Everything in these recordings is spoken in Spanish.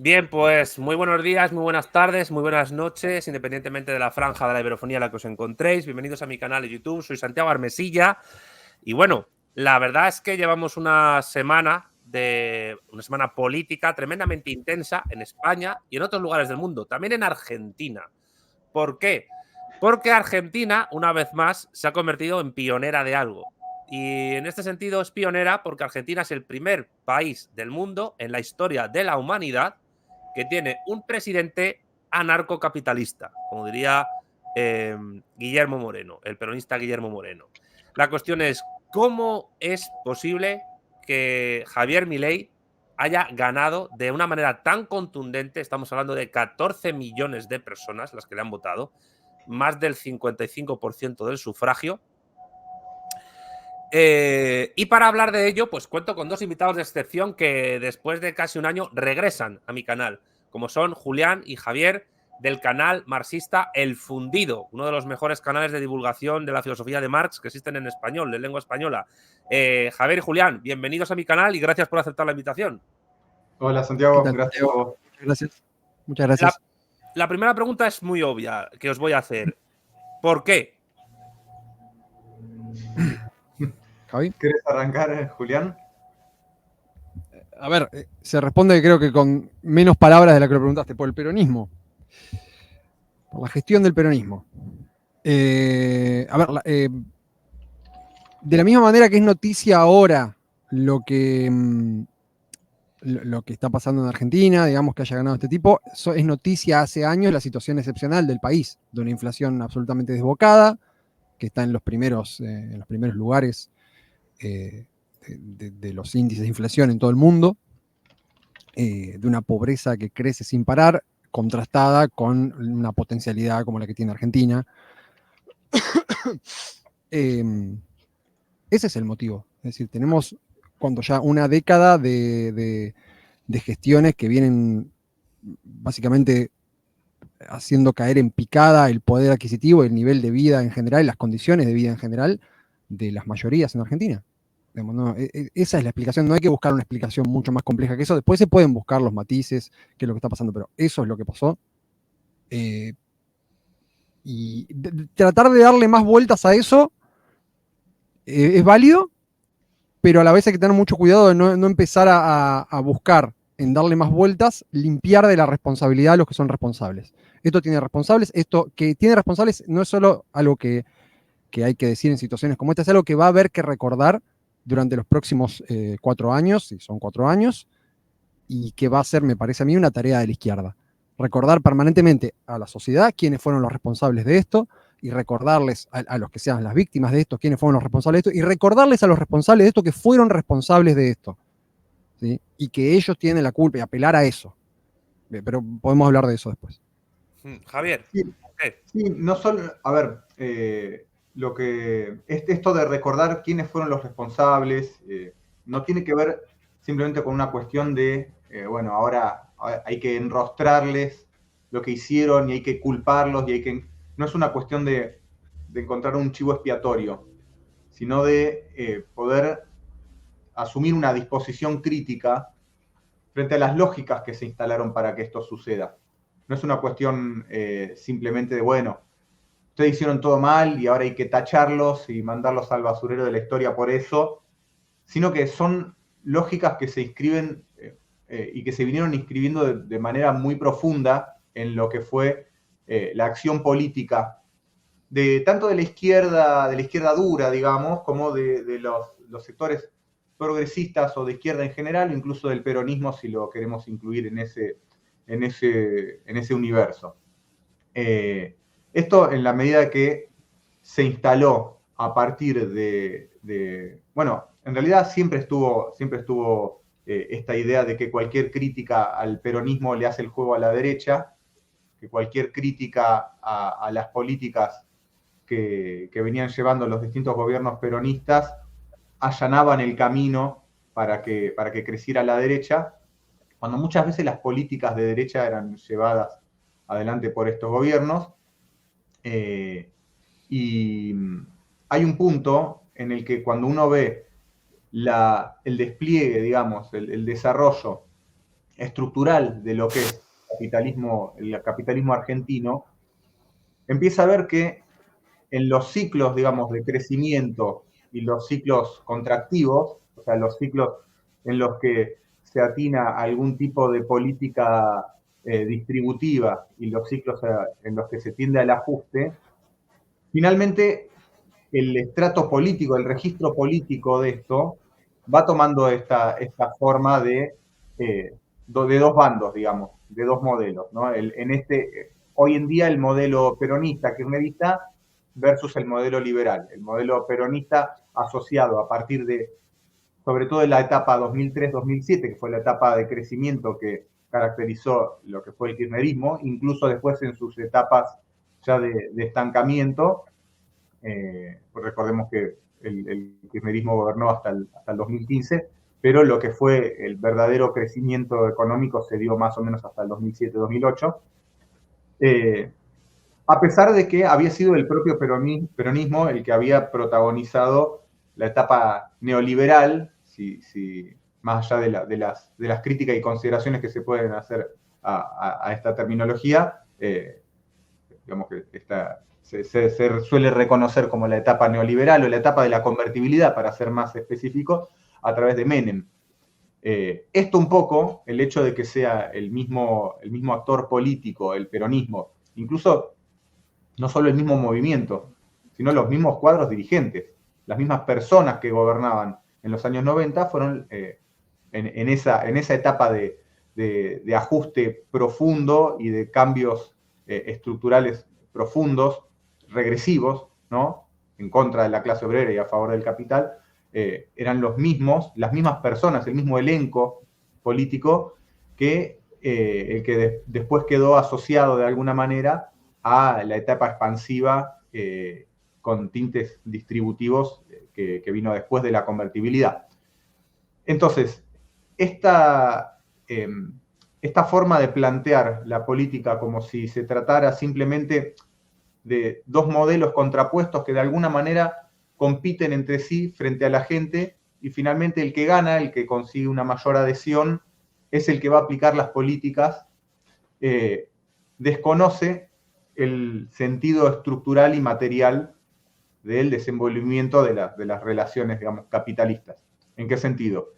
Bien, pues muy buenos días, muy buenas tardes, muy buenas noches, independientemente de la franja de la iberofonía en la que os encontréis. Bienvenidos a mi canal de YouTube, soy Santiago Armesilla. Y bueno, la verdad es que llevamos una semana política tremendamente intensa en España y en otros lugares del mundo, también en Argentina. ¿Por qué? Porque Argentina, una vez más, se ha convertido en pionera de algo. Y en este sentido es pionera porque Argentina es el primer país del mundo en la historia de la humanidad que tiene un presidente anarcocapitalista, como diría Guillermo Moreno, el peronista Guillermo Moreno. La cuestión es, ¿cómo es posible que Javier Milei haya ganado de una manera tan contundente? Estamos hablando de 14 millones de personas las que le han votado, más del 55% del sufragio. Y para hablar de ello, pues cuento con dos invitados de excepción que después de casi un año regresan a mi canal, como son Julián y Javier, del canal marxista El Fundido, uno de los mejores canales de divulgación de la filosofía de Marx que existen en español, de lengua española. Javier y Julián, bienvenidos a mi canal y gracias por aceptar la invitación. Hola ¿Qué Santiago, tal, gracias a Santiago? vos. Muchas gracias. Muchas La, gracias. la primera pregunta es muy obvia, que os voy a hacer. ¿Por qué? Javi. ¿Querés arrancar, Julián? A ver, se responde creo que con menos palabras de la que lo preguntaste, por el peronismo. Por la gestión del peronismo. De la misma manera que es noticia ahora lo que, lo que está pasando en Argentina, digamos que haya ganado este tipo, es noticia hace años la situación excepcional del país, de una inflación absolutamente desbocada, que está en los primeros lugares de los índices de inflación en todo el mundo, de una pobreza que crece sin parar, contrastada con una potencialidad como la que tiene Argentina. Ese es el motivo. Es decir, tenemos cuando ya una década de gestiones que vienen básicamente haciendo caer en picada el poder adquisitivo, el nivel de vida en general, las condiciones de vida en general de las mayorías en Argentina. Esa es la explicación, no hay que buscar una explicación mucho más compleja que eso. Después se pueden buscar los matices, qué es lo que está pasando, pero eso es lo que pasó. Y tratar de darle más vueltas a eso es válido, pero a la vez hay que tener mucho cuidado de no empezar a buscar en darle más vueltas, limpiar de la responsabilidad a los que son responsables. Esto tiene responsables, esto que tiene responsables no es solo algo que hay que decir en situaciones como esta, es algo que va a haber que recordar durante los próximos 4 años, si son 4 años, y que va a ser, me parece a mí, una tarea de la izquierda. Recordar permanentemente a la sociedad quiénes fueron los responsables de esto, y recordarles a los que sean las víctimas de esto quiénes fueron los responsables de esto, y recordarles a los responsables de esto que fueron responsables de esto, ¿sí? Y que ellos tienen la culpa, y apelar a eso. Pero podemos hablar de eso después. Javier, Sí, ¿qué? sí, no solo, a ver, esto de recordar quiénes fueron los responsables, no tiene que ver simplemente con una cuestión de, bueno, ahora hay que enrostrarles lo que hicieron y hay que culparlos no es una cuestión de encontrar un chivo expiatorio, sino de poder asumir una disposición crítica frente a las lógicas que se instalaron para que esto suceda. No es una cuestión simplemente de, bueno, ustedes hicieron todo mal y ahora hay que tacharlos y mandarlos al basurero de la historia por eso, sino que son lógicas que se inscriben y que se vinieron inscribiendo de manera muy profunda en lo que fue la acción política tanto de la izquierda dura, digamos, como de los sectores progresistas o de izquierda en general, o incluso del peronismo, si lo queremos incluir en ese universo. Esto en la medida que se instaló a partir bueno, en realidad siempre estuvo esta idea de que cualquier crítica al peronismo le hace el juego a la derecha, que cualquier crítica a las políticas que venían llevando los distintos gobiernos peronistas allanaban el camino para que creciera la derecha, cuando muchas veces las políticas de derecha eran llevadas adelante por estos gobiernos. Y hay un punto en el que cuando uno ve el despliegue, digamos, el desarrollo estructural de lo que es el capitalismo argentino, empieza a ver que en los ciclos, digamos, de crecimiento y los ciclos contractivos, o sea, los ciclos en los que se atina a algún tipo de política distributiva y los ciclos en los que se tiende al ajuste, finalmente el estrato político, el registro político de esto, va tomando esta forma de dos bandos, digamos, de dos modelos, ¿no? Hoy en día el modelo peronista, kirchnerista, versus el modelo liberal. El modelo peronista asociado a partir de, sobre todo en la etapa 2003-2007, que fue la etapa de crecimiento que caracterizó lo que fue el kirchnerismo, incluso después en sus etapas ya de estancamiento. Pues recordemos que el kirchnerismo gobernó hasta el 2015, pero lo que fue el verdadero crecimiento económico se dio más o menos hasta el 2007-2008. A pesar de que había sido el propio peronismo el que había protagonizado la etapa neoliberal, más allá de las críticas y consideraciones que se pueden hacer a esta terminología, digamos que se suele reconocer como la etapa neoliberal o la etapa de la convertibilidad, para ser más específico, a través de Menem. Esto un poco, el hecho de que sea el mismo actor político, el peronismo, incluso no solo el mismo movimiento, sino los mismos cuadros dirigentes, las mismas personas que gobernaban en los años 90 fueron en esa etapa de ajuste profundo y de cambios estructurales profundos, regresivos, ¿no? En contra de la clase obrera y a favor del capital, eran las mismas personas, el mismo elenco político que el que después quedó asociado de alguna manera a la etapa expansiva con tintes distributivos que vino después de la convertibilidad. Entonces, esta forma de plantear la política como si se tratara simplemente de dos modelos contrapuestos que de alguna manera compiten entre sí frente a la gente, y finalmente el que gana, el que consigue una mayor adhesión, es el que va a aplicar las políticas, desconoce el sentido estructural y material del desenvolvimiento de las relaciones, digamos, capitalistas. ¿En qué sentido?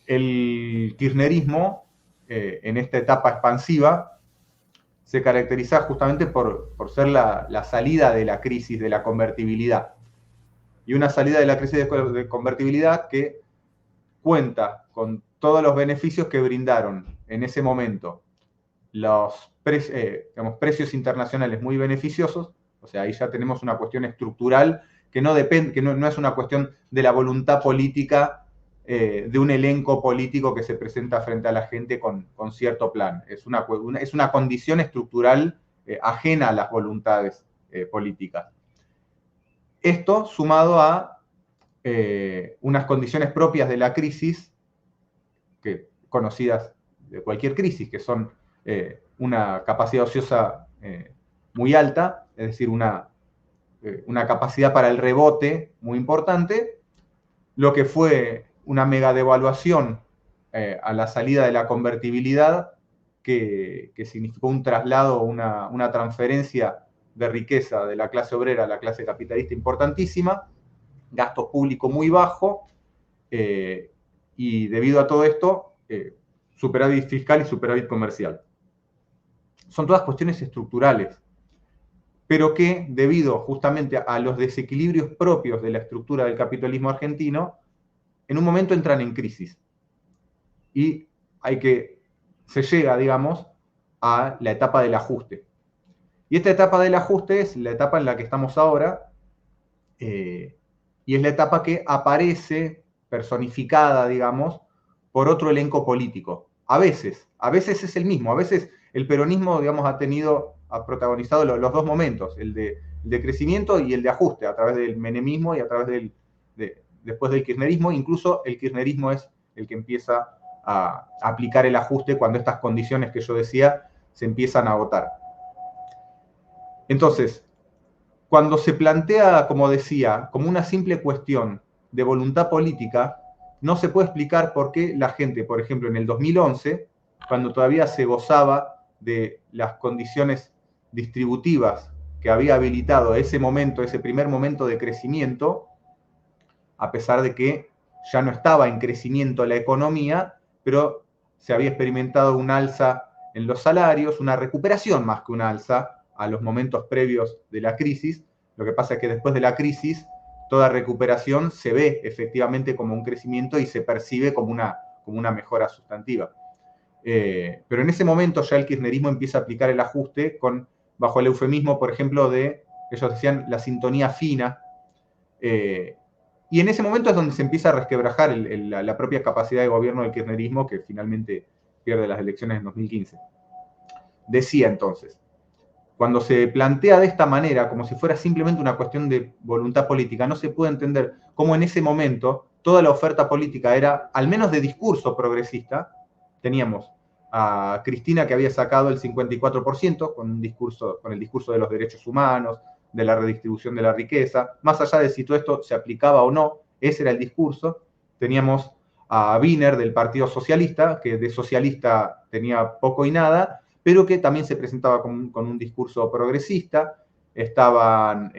El kirchnerismo, en esta etapa expansiva, se caracteriza justamente por ser la salida de la crisis de la convertibilidad. Y una salida de la crisis de convertibilidad que cuenta con todos los beneficios que brindaron en ese momento los precios internacionales muy beneficiosos. O sea, ahí ya tenemos una cuestión estructural que no es una cuestión de la voluntad política de un elenco político que se presenta frente a la gente con cierto plan. Es una condición estructural ajena a las voluntades políticas. Esto sumado a unas condiciones propias de la crisis, conocidas de cualquier crisis, que son una capacidad ociosa muy alta, es decir, una capacidad para el rebote muy importante, lo que fue una mega devaluación a la salida de la convertibilidad, que significó un traslado, una transferencia de riqueza de la clase obrera a la clase capitalista importantísima, gasto público muy bajo, y debido a todo esto, superávit fiscal y superávit comercial. Son todas cuestiones estructurales, pero que debido justamente a los desequilibrios propios de la estructura del capitalismo argentino, en un momento entran en crisis. Y se llega, digamos, a la etapa del ajuste. Y esta etapa del ajuste es la etapa en la que estamos ahora, y es la etapa que aparece personificada, digamos, por otro elenco político. A veces es el mismo, a veces el peronismo, digamos, ha protagonizado los dos momentos, el de crecimiento y el de ajuste, a través del menemismo y a través después del kirchnerismo. Incluso el kirchnerismo es el que empieza a aplicar el ajuste cuando estas condiciones que yo decía se empiezan a agotar. Entonces, cuando se plantea, como decía, como una simple cuestión de voluntad política, no se puede explicar por qué la gente, por ejemplo, en el 2011, cuando todavía se gozaba de las condiciones distributivas que había habilitado ese momento, ese primer momento de crecimiento, a pesar de que ya no estaba en crecimiento la economía, pero se había experimentado un alza en los salarios, una recuperación más que un alza a los momentos previos de la crisis. Lo que pasa es que después de la crisis, toda recuperación se ve efectivamente como un crecimiento y se percibe como una mejora sustantiva. Pero en ese momento ya el kirchnerismo empieza a aplicar el ajuste bajo el eufemismo, por ejemplo, ellos decían, la sintonía fina. Y en ese momento es donde se empieza a resquebrajar la propia capacidad de gobierno del kirchnerismo, que finalmente pierde las elecciones en 2015. Decía entonces, cuando se plantea de esta manera, como si fuera simplemente una cuestión de voluntad política, no se puede entender cómo en ese momento toda la oferta política era, al menos de discurso progresista. Teníamos a Cristina, que había sacado el 54% con el discurso de los derechos humanos, de la redistribución de la riqueza, más allá de si todo esto se aplicaba o no, ese era el discurso. Teníamos a Wiener del Partido Socialista, que de socialista tenía poco y nada, pero que también se presentaba con un discurso progresista. Estaban,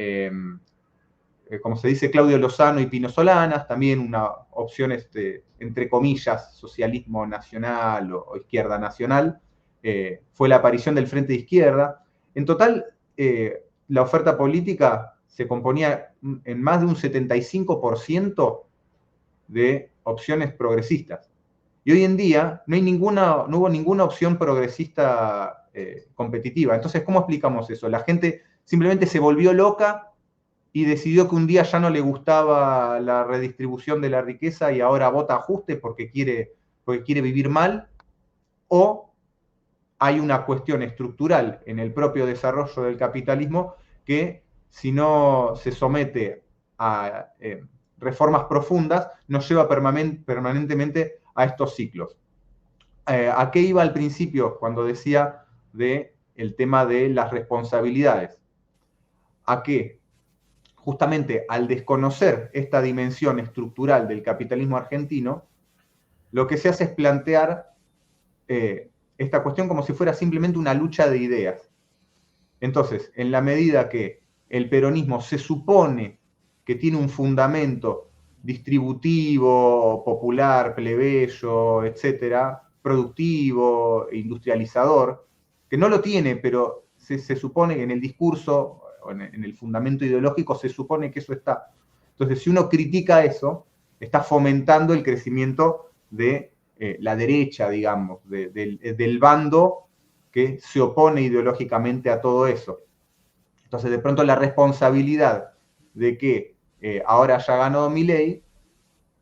como se dice, Claudio Lozano y Pino Solanas, también una opción, entre comillas, socialismo nacional o izquierda nacional. Fue la aparición del Frente de Izquierda. En total, la oferta política se componía en más de un 75% de opciones progresistas. Y hoy en día no hubo ninguna opción progresista competitiva. Entonces, ¿cómo explicamos eso? La gente simplemente se volvió loca y decidió que un día ya no le gustaba la redistribución de la riqueza y ahora vota ajuste porque quiere vivir mal, o hay una cuestión estructural en el propio desarrollo del capitalismo que, si no se somete a reformas profundas, nos lleva permanentemente a estos ciclos. ¿A qué iba al principio cuando decía el tema de las responsabilidades? A que justamente al desconocer esta dimensión estructural del capitalismo argentino, lo que se hace es plantear esta cuestión como si fuera simplemente una lucha de ideas. Entonces, en la medida que el peronismo se supone que tiene un fundamento distributivo, popular, plebeyo, etcétera, productivo, industrializador, que no lo tiene, pero se supone que en el discurso, en el fundamento ideológico, se supone que eso está. Entonces, si uno critica eso, está fomentando el crecimiento de la derecha, digamos, del bando que se opone ideológicamente a todo eso. Entonces, de pronto, la responsabilidad de que ahora ya ganó Milei,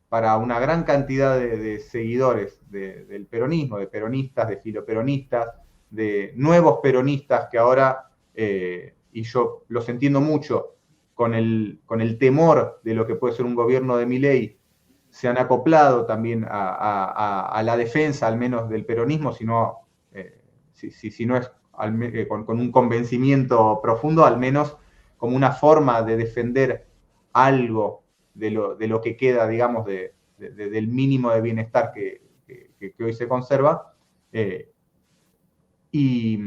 para una gran cantidad de seguidores del peronismo, de peronistas, de filoperonistas, de nuevos peronistas que ahora, y yo los entiendo mucho, con el temor de lo que puede ser un gobierno de Milei, se han acoplado también a la defensa, al menos del peronismo, si no es con un convencimiento profundo, al menos como una forma de defender algo de lo que queda, digamos, del mínimo de bienestar que hoy se conserva. Y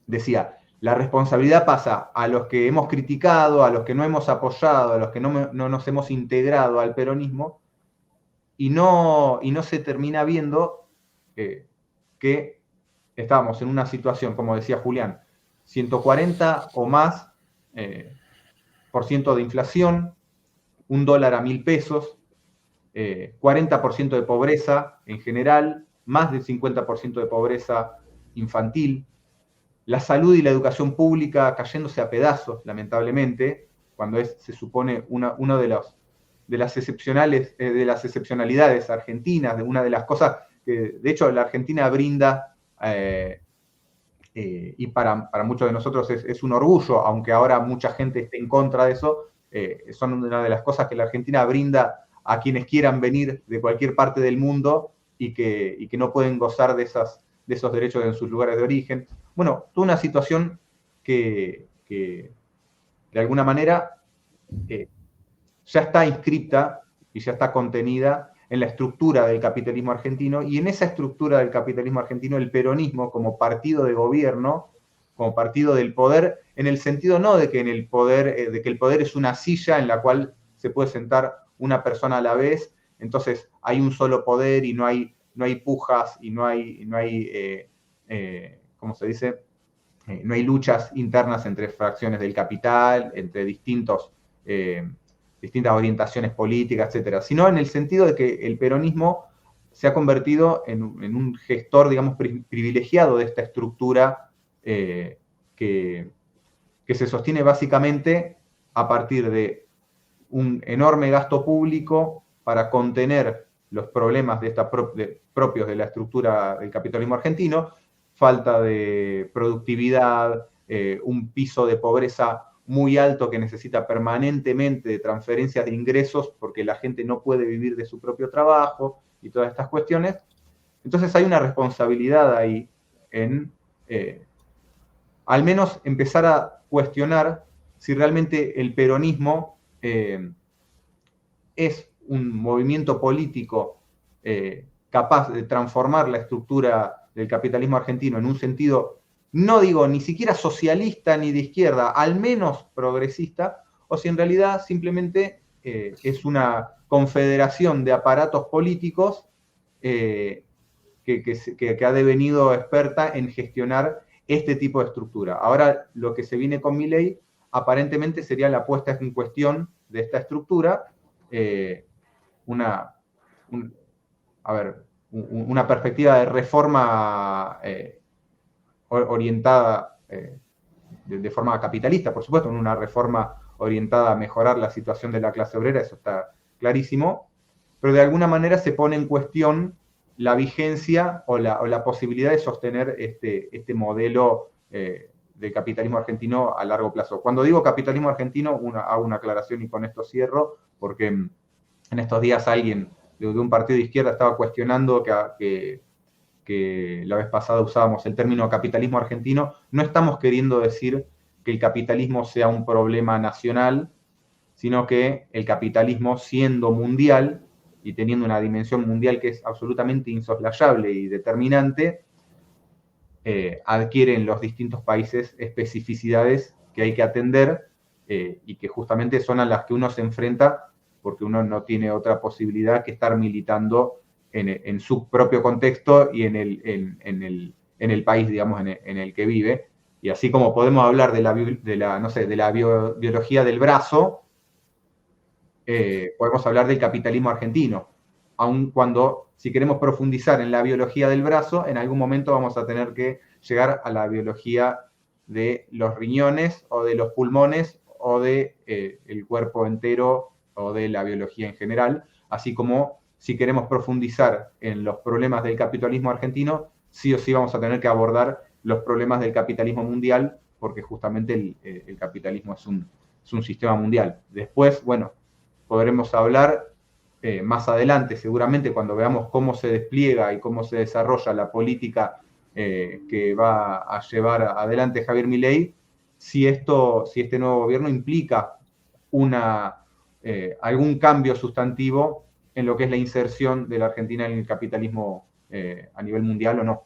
decía, la responsabilidad pasa a los que hemos criticado, a los que no hemos apoyado, a los que no nos hemos integrado al peronismo, y no se termina viendo que estábamos en una situación, como decía Julián, 140 o más % de inflación, $1 a 1.000 pesos, 40% de pobreza en general, más del 50% de pobreza infantil, la salud y la educación pública cayéndose a pedazos, lamentablemente, cuando se supone uno de las excepcionalidades argentinas, de una de las cosas que, de hecho, la Argentina brinda, y para muchos de nosotros es un orgullo, aunque ahora mucha gente esté en contra de eso, son una de las cosas que la Argentina brinda a quienes quieran venir de cualquier parte del mundo y que no pueden gozar de esos derechos en sus lugares de origen. Bueno, toda una situación que de alguna manera ya está inscrita y ya está contenida en la estructura del capitalismo argentino, y en esa estructura del capitalismo argentino el peronismo como partido de gobierno, como partido del poder, en el sentido no de que, de que el poder es una silla en la cual se puede sentar una persona a la vez, entonces hay un solo poder y no hay pujas y no hay ¿cómo se dice? No hay luchas internas entre fracciones del capital, entre distintas orientaciones políticas, etcétera, sino en el sentido de que el peronismo se ha convertido en un gestor, digamos, privilegiado de esta estructura que se sostiene básicamente a partir de un enorme gasto público para contener los problemas propios de la estructura del capitalismo argentino, falta de productividad, un piso de pobreza muy alto que necesita permanentemente de transferencias de ingresos porque la gente no puede vivir de su propio trabajo y todas estas cuestiones. Entonces hay una responsabilidad ahí en al menos empezar a cuestionar si realmente el peronismo es un movimiento político capaz de transformar la estructura del capitalismo argentino en un sentido, no digo ni siquiera socialista ni de izquierda, al menos progresista, o si en realidad simplemente es una confederación de aparatos políticos que ha devenido experta en gestionar este tipo de estructura. Ahora lo que se viene con Milei aparentemente sería la puesta en cuestión de esta estructura, una perspectiva de reforma orientada de forma capitalista, por supuesto, una reforma orientada a mejorar la situación de la clase obrera, eso está clarísimo, pero de alguna manera se pone en cuestión la vigencia o la posibilidad de sostener este modelo del capitalismo argentino a largo plazo. Cuando digo capitalismo argentino, hago una aclaración y con esto cierro, porque en estos días alguien de un partido de izquierda estaba cuestionando que la vez pasada usábamos el término capitalismo argentino. No estamos queriendo decir que el capitalismo sea un problema nacional, sino que el capitalismo, siendo mundial y teniendo una dimensión mundial que es absolutamente insoslayable y determinante, adquiere en los distintos países especificidades que hay que atender y que justamente son a las que uno se enfrenta porque uno no tiene otra posibilidad que estar militando en su propio contexto y en el país, digamos, en el que vive. Y así como podemos hablar de la biología del brazo, podemos hablar del capitalismo argentino, aun cuando, si queremos profundizar en la biología del brazo, en algún momento vamos a tener que llegar a la biología de los riñones o de los pulmones o de el cuerpo entero o de la biología en general, así como si queremos profundizar en los problemas del capitalismo argentino, sí o sí vamos a tener que abordar los problemas del capitalismo mundial, porque justamente el capitalismo es un sistema mundial. Después, bueno, podremos hablar más adelante, seguramente cuando veamos cómo se despliega y cómo se desarrolla la política que va a llevar adelante Javier Milei, si este nuevo gobierno implica algún cambio sustantivo en lo que es la inserción de la Argentina en el capitalismo a nivel mundial o no.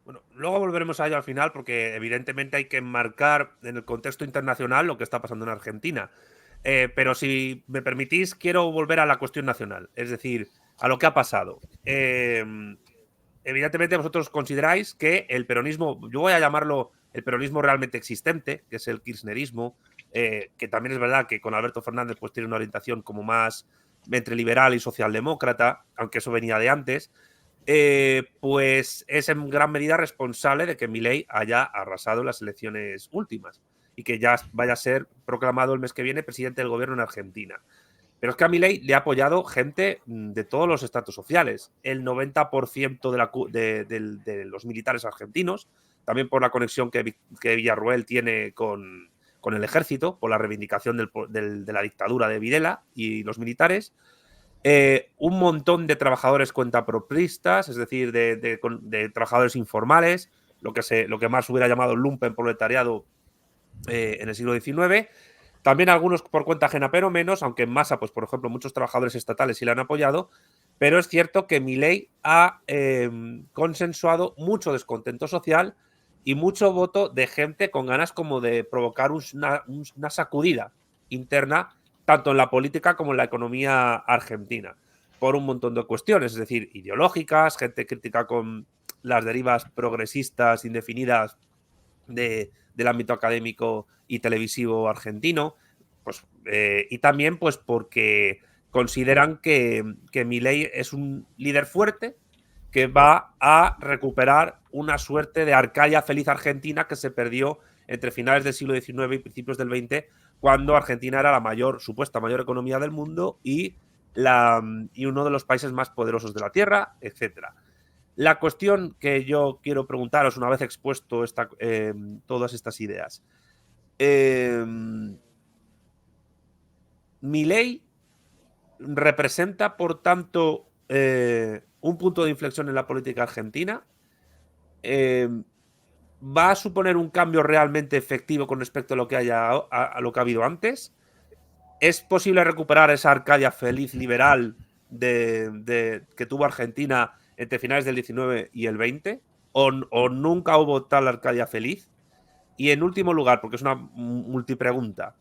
Bueno, luego volveremos a ello al final porque evidentemente hay que enmarcar en el contexto internacional lo que está pasando en Argentina. Pero si me permitís, quiero volver a la cuestión nacional, es decir, a lo que ha pasado. Evidentemente vosotros consideráis que el peronismo, yo voy a llamarlo el peronismo realmente existente, que es el kirchnerismo, que también es verdad que con Alberto Fernández pues tiene una orientación como más entre liberal y socialdemócrata, aunque eso venía de antes, pues es en gran medida responsable de que Milei haya arrasado en las elecciones últimas y que ya vaya a ser proclamado el mes que viene presidente del gobierno en Argentina. Pero es que a Milei le ha apoyado gente de todos los estratos sociales. El 90% de los militares argentinos, también por la conexión que Villarroel tiene con el ejército, por la reivindicación de la dictadura de Videla y los militares. Un montón de trabajadores cuentapropristas, es decir, de trabajadores informales, lo que más hubiera llamado lumpenproletariado en el siglo XIX. También algunos por cuenta ajena, pero menos, aunque en masa, pues por ejemplo, muchos trabajadores estatales sí la han apoyado, pero es cierto que Milei ha consensuado mucho descontento social y mucho voto de gente con ganas como de provocar una sacudida interna, tanto en la política como en la economía argentina, por un montón de cuestiones, es decir, ideológicas, gente crítica con las derivas progresistas indefinidas del ámbito académico y televisivo argentino, pues, y también pues porque consideran que Milei es un líder fuerte que va a recuperar una suerte de Arcadia feliz argentina que se perdió entre finales del siglo XIX y principios del XX, cuando Argentina era la supuesta mayor economía del mundo y uno de los países más poderosos de la Tierra, etcétera. La cuestión que yo quiero preguntaros, una vez expuesto todas estas ideas, Milei representa, por tanto, un punto de inflexión en la política argentina. ¿Va a suponer un cambio realmente efectivo con respecto a lo que a lo que ha habido antes? ¿Es posible recuperar esa Arcadia feliz liberal que tuvo Argentina entre finales del 19 y el 20? ¿O nunca hubo tal Arcadia feliz? Y en último lugar, porque es una multipregunta,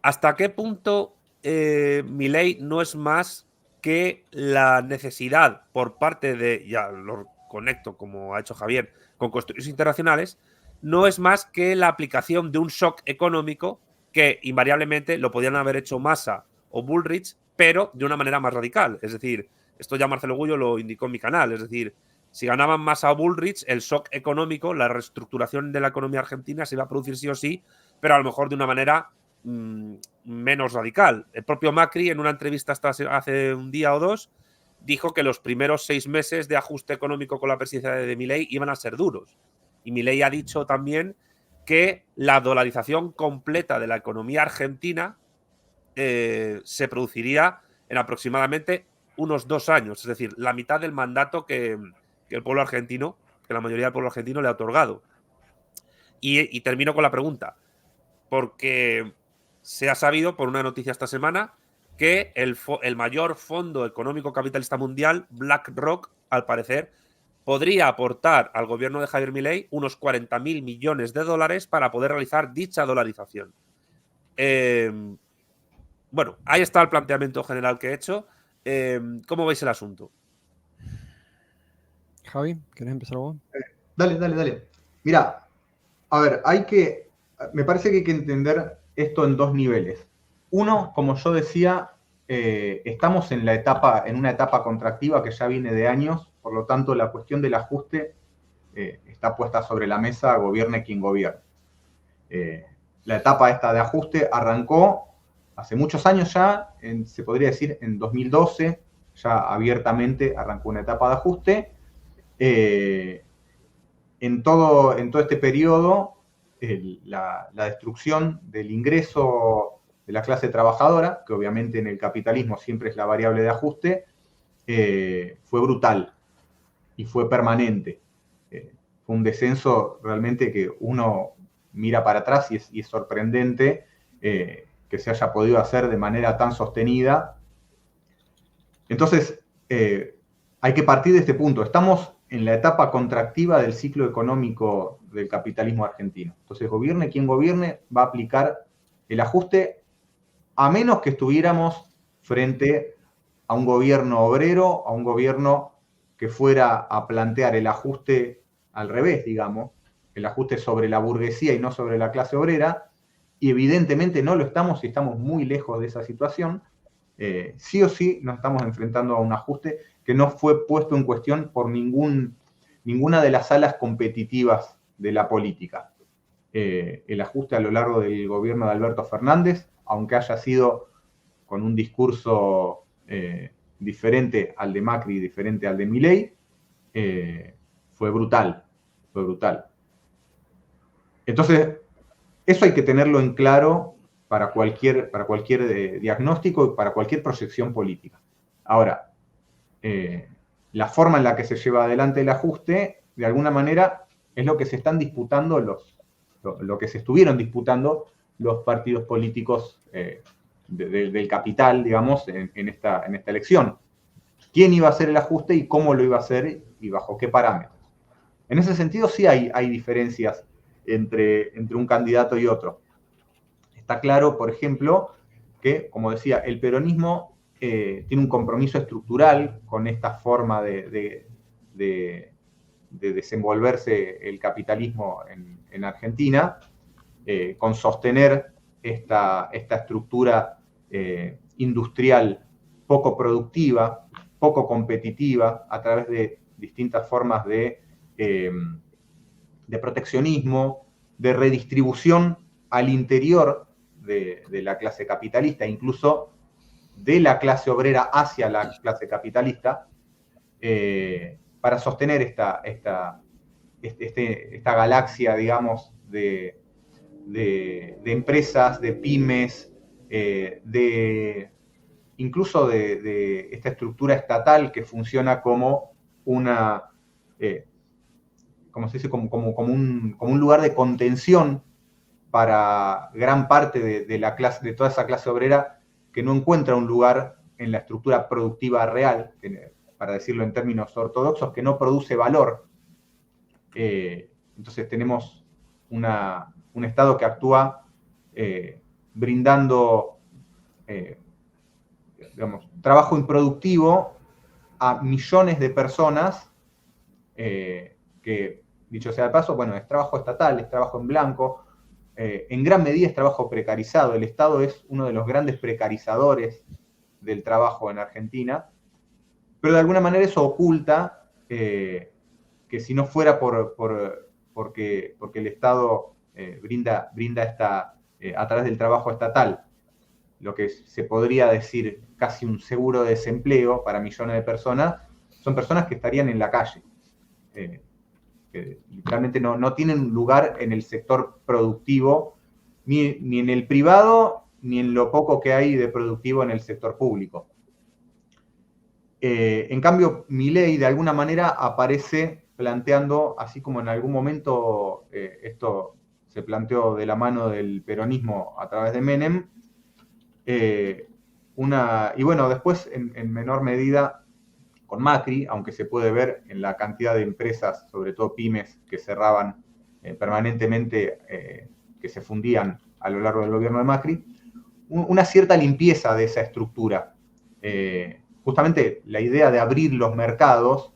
¿hasta qué punto Milei no es más que la necesidad por parte de, ya lo conecto como ha hecho Javier, con cuestiones internacionales, no es más que la aplicación de un shock económico que invariablemente lo podían haber hecho Massa o Bullrich, pero de una manera más radical? Es decir, esto ya Marcelo Gullo lo indicó en mi canal, es decir, si ganaban Massa o Bullrich, el shock económico, la reestructuración de la economía argentina se iba a producir sí o sí, pero a lo mejor de una manera menos radical. El propio Macri, en una entrevista hasta hace un día o dos, dijo que los primeros 6 meses de ajuste económico con la presidencia de Milei iban a ser duros. Y Milei ha dicho también que la dolarización completa de la economía argentina se produciría en aproximadamente unos 2 años, es decir, la mitad del mandato que el pueblo argentino, que la mayoría del pueblo argentino le ha otorgado. Y termino con la pregunta, porque se ha sabido por una noticia esta semana que el mayor fondo económico capitalista mundial, BlackRock, al parecer, podría aportar al gobierno de Javier Milei unos 40.000 millones de dólares para poder realizar dicha dolarización. Bueno, ahí está el planteamiento general que he hecho. ¿Cómo veis el asunto? Javi, ¿querés empezar vos? Dale. Mira, a ver, me parece que hay que entender esto en dos niveles. Uno, como yo decía, estamos en una etapa contractiva que ya viene de años, por lo tanto la cuestión del ajuste está puesta sobre la mesa, gobierne quien gobierne. La etapa esta de ajuste arrancó hace muchos años ya, se podría decir en 2012, ya abiertamente arrancó una etapa de ajuste. En todo este periodo, la destrucción del ingreso de la clase trabajadora, que obviamente en el capitalismo siempre es la variable de ajuste, fue brutal y fue permanente. Fue un descenso realmente que uno mira para atrás y es sorprendente que se haya podido hacer de manera tan sostenida. Entonces, hay que partir de este punto. Estamos en la etapa contractiva del ciclo económico del capitalismo argentino. Entonces, gobierne quien gobierne, va a aplicar el ajuste, a menos que estuviéramos frente a un gobierno obrero, a un gobierno que fuera a plantear el ajuste al revés, digamos, el ajuste sobre la burguesía y no sobre la clase obrera, y evidentemente no lo estamos y estamos muy lejos de esa situación. Sí o sí nos estamos enfrentando a un ajuste que no fue puesto en cuestión por ninguna de las alas competitivas de la política. El ajuste a lo largo del gobierno de Alberto Fernández, aunque haya sido con un discurso diferente al de Macri y diferente al de Milei, fue brutal. Entonces, eso hay que tenerlo en claro para cualquier diagnóstico y para cualquier proyección política. Ahora, la forma en la que se lleva adelante el ajuste, de alguna manera, es lo que se están disputando lo que se estuvieron disputando los partidos políticos del capital, digamos, en esta elección. ¿Quién iba a hacer el ajuste y cómo lo iba a hacer y bajo qué parámetros? En ese sentido sí hay diferencias entre un candidato y otro. Está claro, por ejemplo, que, como decía, el peronismo tiene un compromiso estructural con esta forma de desenvolverse el capitalismo en Argentina, con sostener esta estructura industrial poco productiva, poco competitiva, a través de distintas formas de proteccionismo, de redistribución al interior de la clase capitalista, incluso de la clase obrera hacia la clase capitalista, para sostener esta galaxia, digamos, de empresas, de pymes, incluso de esta estructura estatal que funciona como una, ¿cómo se dice? Como un lugar de contención para gran parte de toda esa clase obrera que no encuentra un lugar en la estructura productiva real, para decirlo en términos ortodoxos, que no produce valor. Entonces tenemos un Estado que actúa brindando digamos, trabajo improductivo a millones de personas que, dicho sea de paso, bueno, es trabajo estatal, es trabajo en blanco, en gran medida es trabajo precarizado. El Estado es uno de los grandes precarizadores del trabajo en Argentina, pero de alguna manera eso oculta que si no fuera porque el Estado brinda a través del trabajo estatal, lo que se podría decir casi un seguro de desempleo para millones de personas, son personas que estarían en la calle. Que literalmente no tienen lugar en el sector productivo, ni en el privado, ni en lo poco que hay de productivo en el sector público. En cambio, Milei de alguna manera aparece planteando, así como en algún momento esto se planteó de la mano del peronismo a través de Menem, y bueno, después en menor medida con Macri, aunque se puede ver en la cantidad de empresas, sobre todo pymes, que cerraban permanentemente, que se fundían a lo largo del gobierno de Macri, una cierta limpieza de esa estructura. Justamente la idea de abrir los mercados,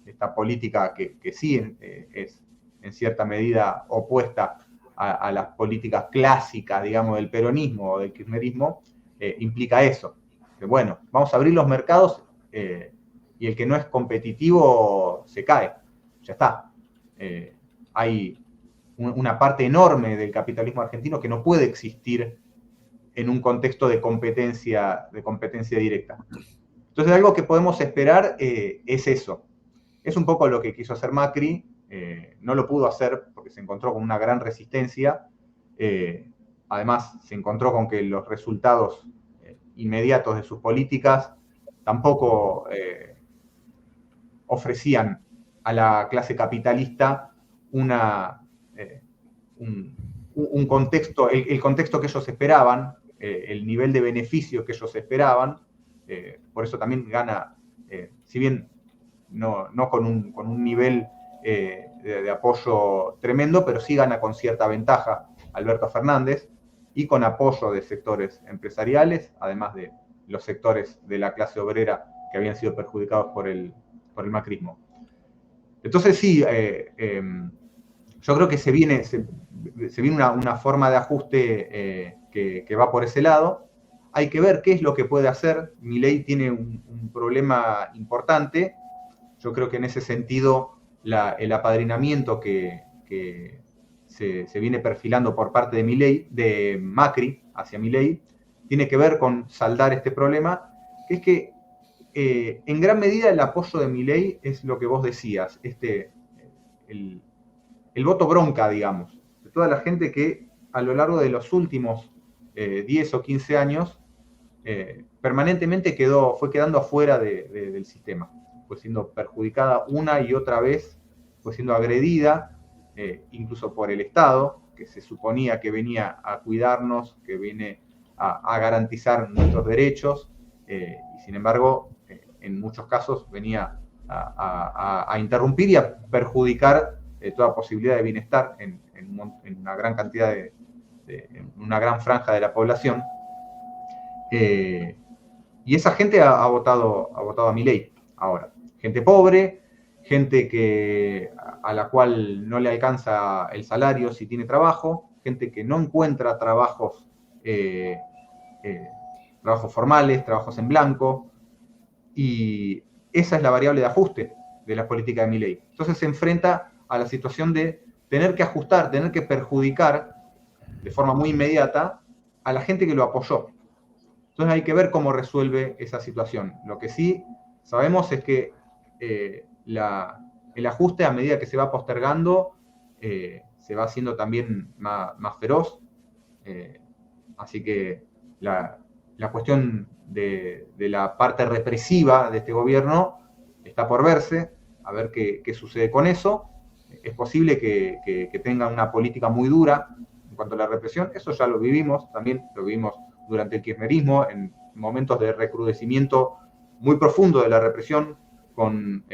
esta política que sí es en cierta medida opuesta a las políticas clásicas, digamos, del peronismo o del kirchnerismo, implica eso. Que bueno, vamos a abrir los mercados y el que no es competitivo se cae. Ya está. Hay una parte enorme del capitalismo argentino que no puede existir en un contexto de competencia directa. Entonces, algo que podemos esperar es eso. Es un poco lo que quiso hacer Macri. No lo pudo hacer porque se encontró con una gran resistencia. Además, se encontró con que los resultados inmediatos de sus políticas tampoco ofrecían a la clase capitalista un contexto, el contexto que ellos esperaban, el nivel de beneficio que ellos esperaban. Por eso también gana, si bien no con un nivel de apoyo tremendo, pero sí gana con cierta ventaja Alberto Fernández, y con apoyo de sectores empresariales, además de los sectores de la clase obrera que habían sido perjudicados por el macrismo. Entonces sí, yo creo que se viene una forma de ajuste que va por ese lado. Hay que ver qué es lo que puede hacer. Milei tiene un problema importante. Yo creo que en ese sentido el apadrinamiento que se viene perfilando por parte de Macri hacia Milei tiene que ver con saldar este problema, que es que en gran medida el apoyo de Milei es lo que vos decías, el voto bronca, digamos, de toda la gente que a lo largo de los últimos 10 o 15 años permanentemente fue quedando afuera del sistema, fue siendo perjudicada una y otra vez, fue siendo agredida incluso por el Estado, que se suponía que venía a cuidarnos, que viene a garantizar nuestros derechos, y sin embargo, en muchos casos venía a interrumpir y a perjudicar toda posibilidad de bienestar en una gran cantidad en una gran franja de la población. Y esa gente ha votado a Milei ahora. Gente pobre, gente a la cual no le alcanza el salario si tiene trabajo, gente que no encuentra trabajos formales, trabajos en blanco, y esa es la variable de ajuste de la política de Milei. Entonces se enfrenta a la situación de tener que ajustar, tener que perjudicar de forma muy inmediata a la gente que lo apoyó. Entonces hay que ver cómo resuelve esa situación. Lo que sí sabemos es que el ajuste, a medida que se va postergando, se va haciendo también más feroz. Así que la cuestión de la parte represiva de este gobierno está por verse, a ver qué sucede con eso. Es posible que tengan una política muy dura en cuanto a la represión. Eso ya lo vivimos, también lo vivimos durante el kirchnerismo, en momentos de recrudecimiento muy profundo de la represión, con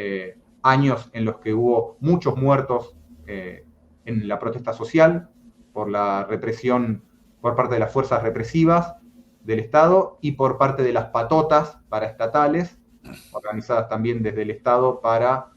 años en los que hubo muchos muertos en la protesta social por la represión por parte de las fuerzas represivas del Estado y por parte de las patotas paraestatales, organizadas también desde el Estado para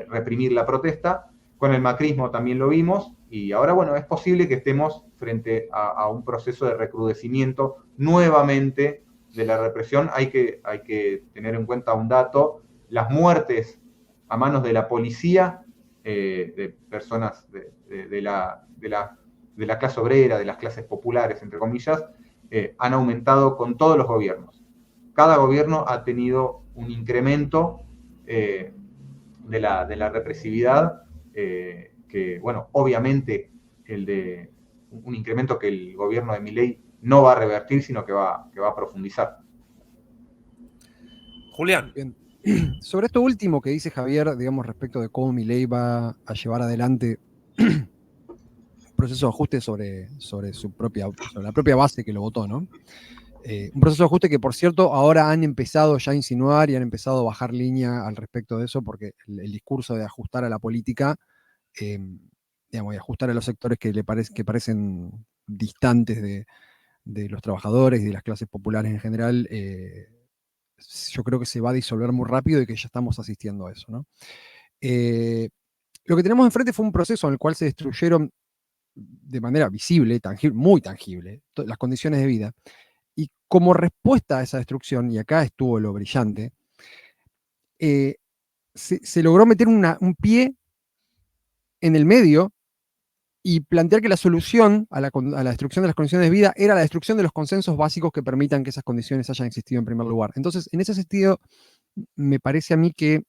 reprimir la protesta. Con el macrismo también lo vimos, y ahora, bueno, es posible que estemos frente a un proceso de recrudecimiento nuevamente de la represión. Hay que tener en cuenta un dato: las muertes a manos de la policía, de personas de la clase obrera, de las clases populares, entre comillas, han aumentado con todos los gobiernos. Cada gobierno ha tenido un incremento de la represividad, que, bueno, obviamente un incremento que el gobierno de Milei no va a revertir, sino que va a profundizar. Julián. Bien. Sobre esto último que dice Javier, digamos, respecto de cómo Milei va a llevar adelante un proceso de ajuste sobre la propia base que lo votó, ¿no? Un proceso de ajuste que, por cierto, ahora han empezado ya a insinuar y han empezado a bajar línea al respecto de eso, porque el discurso de ajustar a la política, digamos, y ajustar a los sectores que parecen distantes de los trabajadores y de las clases populares en general, yo creo que se va a disolver muy rápido y que ya estamos asistiendo a eso, ¿no? Lo que tenemos enfrente fue un proceso en el cual se destruyeron de manera visible, tangible, muy tangible, las condiciones de vida. Y como respuesta a esa destrucción, y acá estuvo lo brillante, se logró meter un pie en el medio y plantear que la solución a la destrucción de las condiciones de vida era la destrucción de los consensos básicos que permitan que esas condiciones hayan existido en primer lugar. Entonces, en ese sentido, me parece a mí que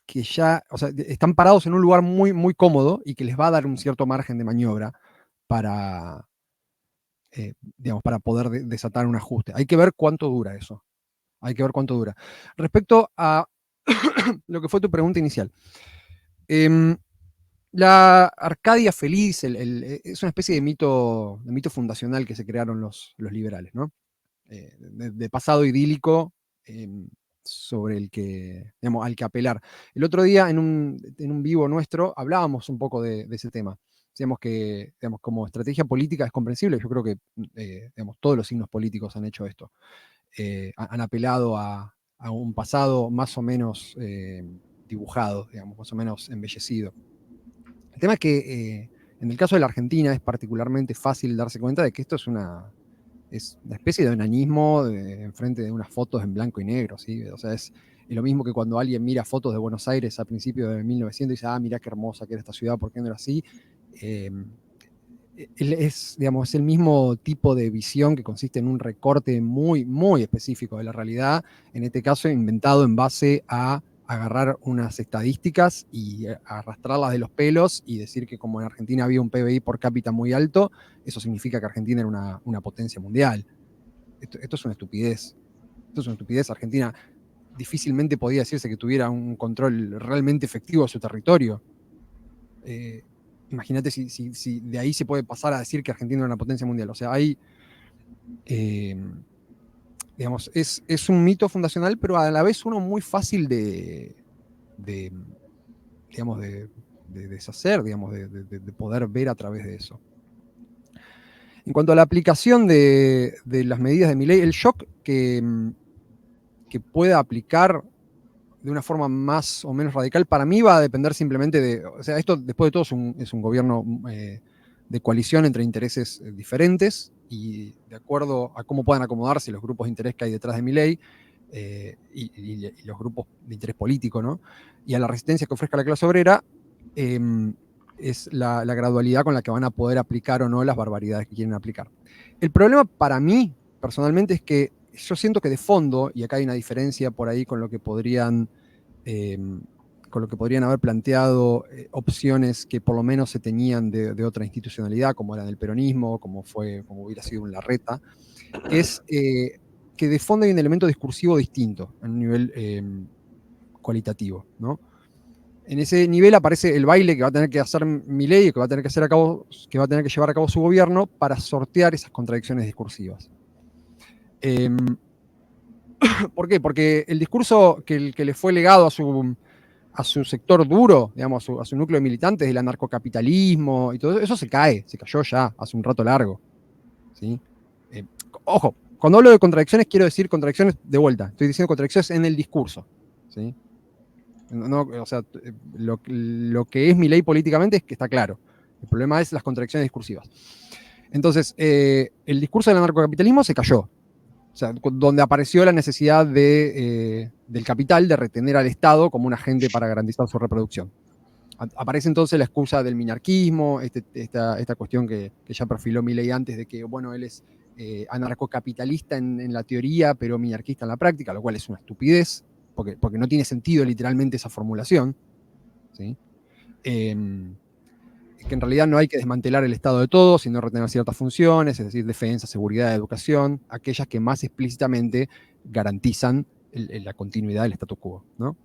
ya, o sea, están parados en un lugar muy, muy cómodo y que les va a dar un cierto margen de maniobra para, digamos, para poder desatar un ajuste. Hay que ver cuánto dura eso. Hay que ver cuánto dura. Respecto a lo que fue tu pregunta inicial. La Arcadia feliz es una especie de mito fundacional que se crearon los liberales, ¿no? De pasado idílico sobre el que, digamos, al que apelar. El otro día, en un vivo nuestro, hablábamos un poco de ese tema. Decíamos que, digamos, como estrategia política es comprensible. Yo creo que digamos, todos los signos políticos han hecho esto. Han apelado a un pasado más o menos dibujado, digamos, más o menos embellecido. El tema es que en el caso de la Argentina es particularmente fácil darse cuenta de que esto es una especie de onanismo enfrente de unas fotos en blanco y negro, ¿sí? O sea, es lo mismo que cuando alguien mira fotos de Buenos Aires a principios de 1900 y dice, ah, mirá qué hermosa que era esta ciudad, ¿por qué no era así? Digamos, es el mismo tipo de visión que consiste en un recorte muy, muy específico de la realidad, en este caso inventado en base a agarrar unas estadísticas y arrastrarlas de los pelos y decir que como en Argentina había un PBI por cápita muy alto, eso significa que Argentina era una potencia mundial. Esto es una estupidez. Esto es una estupidez. Argentina difícilmente podía decirse que tuviera un control realmente efectivo de su territorio. Imagínate si de ahí se puede pasar a decir que Argentina es una potencia mundial. O sea, hay, digamos, es un mito fundacional, pero a la vez uno muy fácil de digamos, de deshacer, digamos, de poder ver a través de eso. En cuanto a la aplicación de las medidas de Milei, el shock que pueda aplicar de una forma más o menos radical, para mí va a depender simplemente de, o sea, esto después de todo es un gobierno de coalición entre intereses diferentes y de acuerdo a cómo puedan acomodarse los grupos de interés que hay detrás de Milei y los grupos de interés político, ¿no? Y a la resistencia que ofrezca la clase obrera, es la gradualidad con la que van a poder aplicar o no las barbaridades que quieren aplicar. El problema para mí, personalmente, es que yo siento que de fondo, y acá hay una diferencia por ahí con lo que podrían haber planteado opciones que por lo menos se tenían de otra institucionalidad, como era del peronismo, como hubiera sido un Larreta, es que de fondo hay un elemento discursivo distinto a un nivel cualitativo, ¿no? En ese nivel aparece el baile que va a tener que hacer Milei, que va a tener que llevar a cabo su gobierno para sortear esas contradicciones discursivas. ¿Por qué? Porque el discurso que le fue legado a su sector duro, digamos, a su núcleo de militantes del anarcocapitalismo y todo eso se cayó ya hace un rato largo, ¿sí? Ojo, cuando hablo de contradicciones quiero decir contradicciones de vuelta, estoy diciendo contradicciones en el discurso, ¿sí? No, o sea, lo que es Milei políticamente es que está claro. El problema es las contradicciones discursivas. Entonces, el discurso del anarcocapitalismo se cayó. O sea, donde apareció la necesidad del capital de retener al Estado como un agente para garantizar su reproducción. Aparece entonces la excusa del minarquismo, esta cuestión que ya perfiló Milei antes de que, bueno, él es anarcocapitalista en la teoría, pero minarquista en la práctica, lo cual es una estupidez, porque no tiene sentido literalmente esa formulación, ¿sí? Que en realidad no hay que desmantelar el Estado de todo, sino retener ciertas funciones, es decir, defensa, seguridad, educación, aquellas que más explícitamente garantizan la continuidad del status quo, ¿no?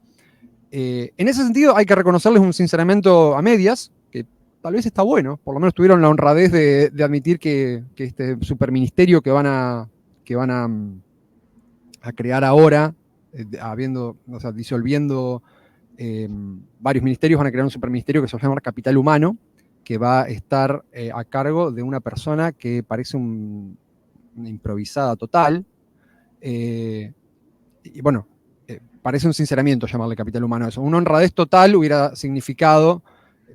En ese sentido hay que reconocerles un sinceramiento a medias, que tal vez está bueno, por lo menos tuvieron la honradez de admitir que este superministerio que van a crear ahora, disolviendo varios ministerios, van a crear un superministerio que se va a llamar Capital Humano, que va a estar a cargo de una persona que parece una improvisada total. Y bueno, parece un sinceramiento llamarle Capital Humano a eso. Una honradez total hubiera significado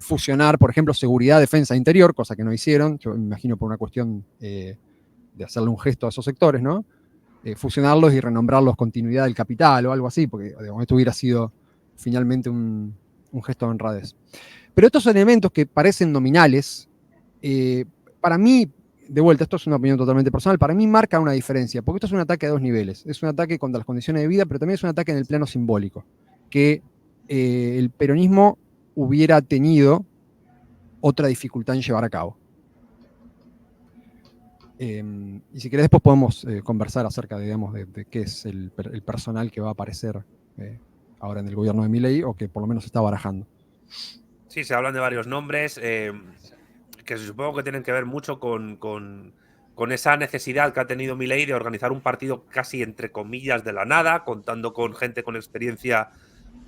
fusionar, por ejemplo, seguridad, defensa, interior, cosa que no hicieron, yo me imagino por una cuestión de hacerle un gesto a esos sectores, ¿no? Fusionarlos y renombrarlos continuidad del capital o algo así, porque digamos, esto hubiera sido finalmente un gesto de honradez. Pero estos elementos que parecen nominales, para mí, de vuelta, esto es una opinión totalmente personal, para mí marca una diferencia, porque esto es un ataque a dos niveles. Es un ataque contra las condiciones de vida, pero también es un ataque en el plano simbólico, que el peronismo hubiera tenido otra dificultad en llevar a cabo. Y si querés después podemos conversar acerca de qué es el personal que va a aparecer ahora en el gobierno de Milei, o que por lo menos está barajando. Sí, se hablan de varios nombres que supongo que tienen que ver mucho con esa necesidad que ha tenido Milei de organizar un partido casi entre comillas de la nada, contando con gente con experiencia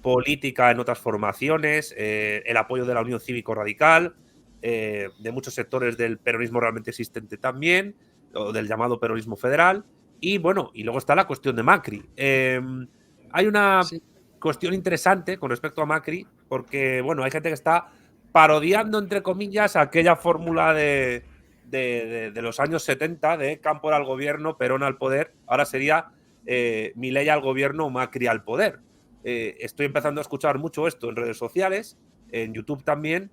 política en otras formaciones, el apoyo de la Unión Cívico Radical, de muchos sectores del peronismo realmente existente también, o del llamado peronismo federal, y bueno, y luego está la cuestión de Macri. Hay una cuestión interesante con respecto a Macri, porque bueno, hay gente que está parodiando, entre comillas, aquella fórmula de los años 70 de Cámpora al gobierno, Perón al poder. Ahora sería Milei al gobierno, Macri al poder. Estoy empezando a escuchar mucho esto en redes sociales, en YouTube también.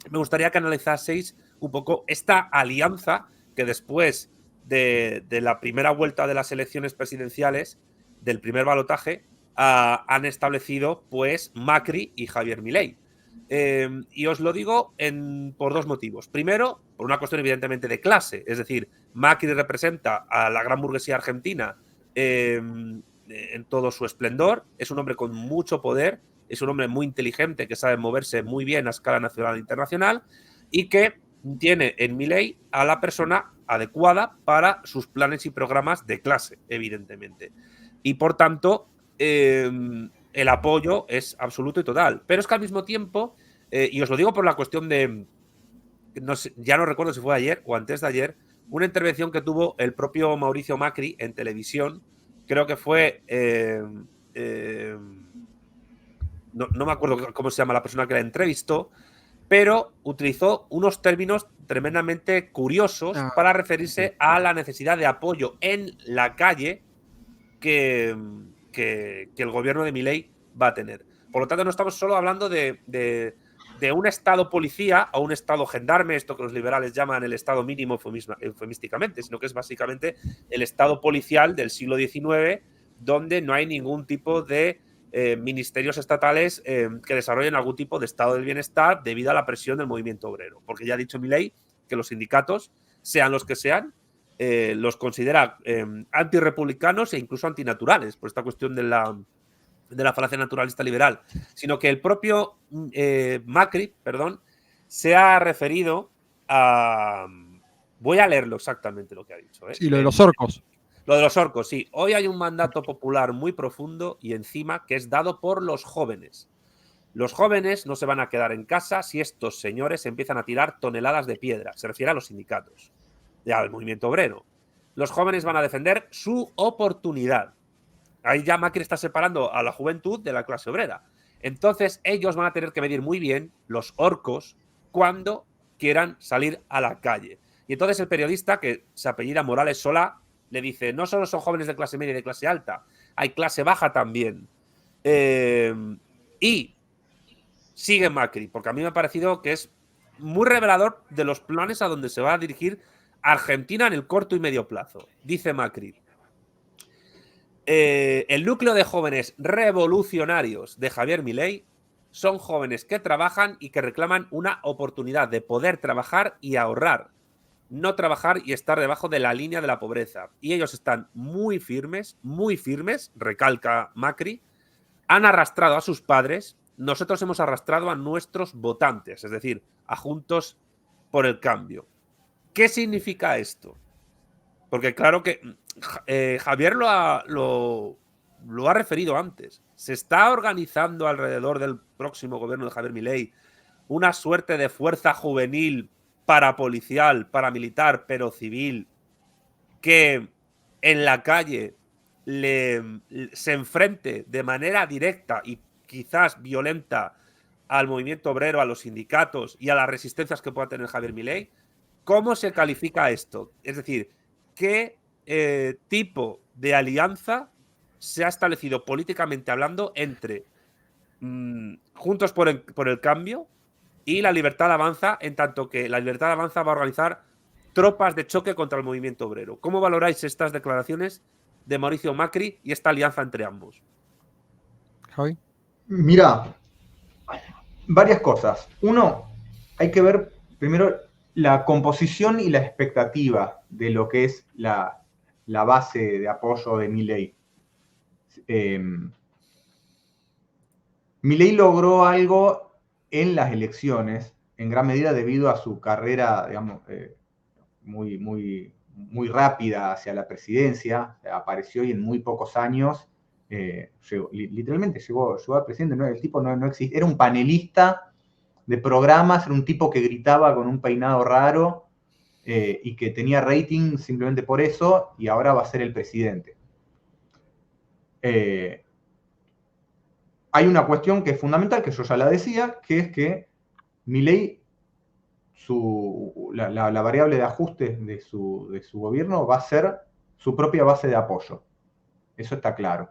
Me gustaría que analizaseis un poco esta alianza que después de la primera vuelta de las elecciones presidenciales, del primer balotaje, han establecido pues Macri y Javier Milei. Y os lo digo por dos motivos. Primero, por una cuestión evidentemente de clase, es decir, Macri representa a la gran burguesía argentina en todo su esplendor, es un hombre con mucho poder, es un hombre muy inteligente que sabe moverse muy bien a escala nacional e internacional y que tiene en Milei a la persona adecuada para sus planes y programas de clase, evidentemente. Y por tanto, el apoyo es absoluto y total. Pero es que al mismo tiempo, y os lo digo por la cuestión de, no sé, ya no recuerdo si fue ayer o antes de ayer, una intervención que tuvo el propio Mauricio Macri en televisión, creo que fue, no me acuerdo cómo se llama la persona que la entrevistó, pero utilizó unos términos tremendamente curiosos para referirse a la necesidad de apoyo en la calle que el gobierno de Milei va a tener. Por lo tanto, no estamos solo hablando de un estado policía o un estado gendarme, esto que los liberales llaman el estado mínimo eufemísticamente, sino que es básicamente el estado policial del siglo XIX, donde no hay ningún tipo de ministerios estatales que desarrollen algún tipo de estado del bienestar debido a la presión del movimiento obrero. Porque ya ha dicho Milei que los sindicatos, sean los que sean, los considera antirrepublicanos e incluso antinaturales por esta cuestión de la falacia naturalista liberal, sino que el propio Macri, se ha referido a... Voy a leerlo exactamente lo que ha dicho. Sí, lo de los orcos. Lo de los orcos, sí. Hoy hay un mandato popular muy profundo y encima que es dado por los jóvenes. Los jóvenes no se van a quedar en casa si estos señores empiezan a tirar toneladas de piedra. Se refiere a los sindicatos, ya al movimiento obrero. Los jóvenes van a defender su oportunidad. Ahí ya Macri está separando a la juventud de la clase obrera. Entonces ellos van a tener que medir muy bien, los orcos, cuando quieran salir a la calle. Y entonces el periodista, que se apellida Morales Solá, le dice, no solo son jóvenes de clase media y de clase alta, hay clase baja también. Y sigue Macri, porque a mí me ha parecido que es muy revelador de los planes a donde se va a dirigir Argentina en el corto y medio plazo. Dice Macri, el núcleo de jóvenes revolucionarios de Javier Milei son jóvenes que trabajan y que reclaman una oportunidad de poder trabajar y ahorrar, no trabajar y estar debajo de la línea de la pobreza. Y ellos están muy firmes, recalca Macri, han arrastrado a sus padres, nosotros hemos arrastrado a nuestros votantes, es decir, a Juntos por el Cambio. ¿Qué significa esto? Porque claro que Javier lo ha referido antes. Se está organizando alrededor del próximo gobierno de Javier Milei una suerte de fuerza juvenil parapolicial, paramilitar, pero civil, que en la calle se enfrente de manera directa y quizás violenta al movimiento obrero, a los sindicatos y a las resistencias que pueda tener Javier Milei. ¿Cómo se califica esto? Es decir, ¿qué tipo de alianza se ha establecido políticamente hablando entre Juntos por el Cambio y la Libertad Avanza, en tanto que la Libertad Avanza va a organizar tropas de choque contra el movimiento obrero? ¿Cómo valoráis estas declaraciones de Mauricio Macri y esta alianza entre ambos? Javi. Mira, varias cosas. Uno, hay que ver primero la composición y la expectativa de lo que es la base de apoyo de Milei. Milei logró algo en las elecciones, en gran medida debido a su carrera, digamos, muy rápida hacia la presidencia. Apareció y en muy pocos años literalmente llegó al presidente. ¿No? El tipo no existía, era un panelista de programas, era un tipo que gritaba con un peinado raro y que tenía rating simplemente por eso, y ahora va a ser el presidente. Hay una cuestión que es fundamental, que yo ya la decía, que es que Milei, la variable de ajuste de su gobierno va a ser su propia base de apoyo. Eso está claro.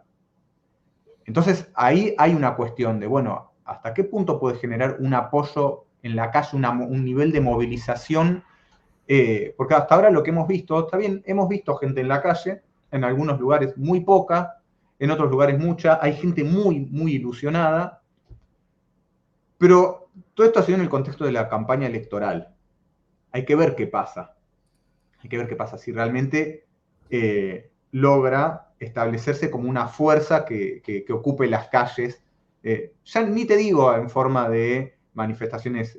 Entonces, ahí hay una cuestión de, bueno, ¿hasta qué punto puede generar un apoyo en la calle, un nivel de movilización? Porque hasta ahora lo que hemos visto, está bien, hemos visto gente en la calle, en algunos lugares muy poca, en otros lugares mucha, hay gente muy ilusionada, pero todo esto ha sido en el contexto de la campaña electoral. Hay que ver qué pasa. Hay que ver qué pasa, si realmente logra establecerse como una fuerza que ocupe las calles ya ni te digo en forma de manifestaciones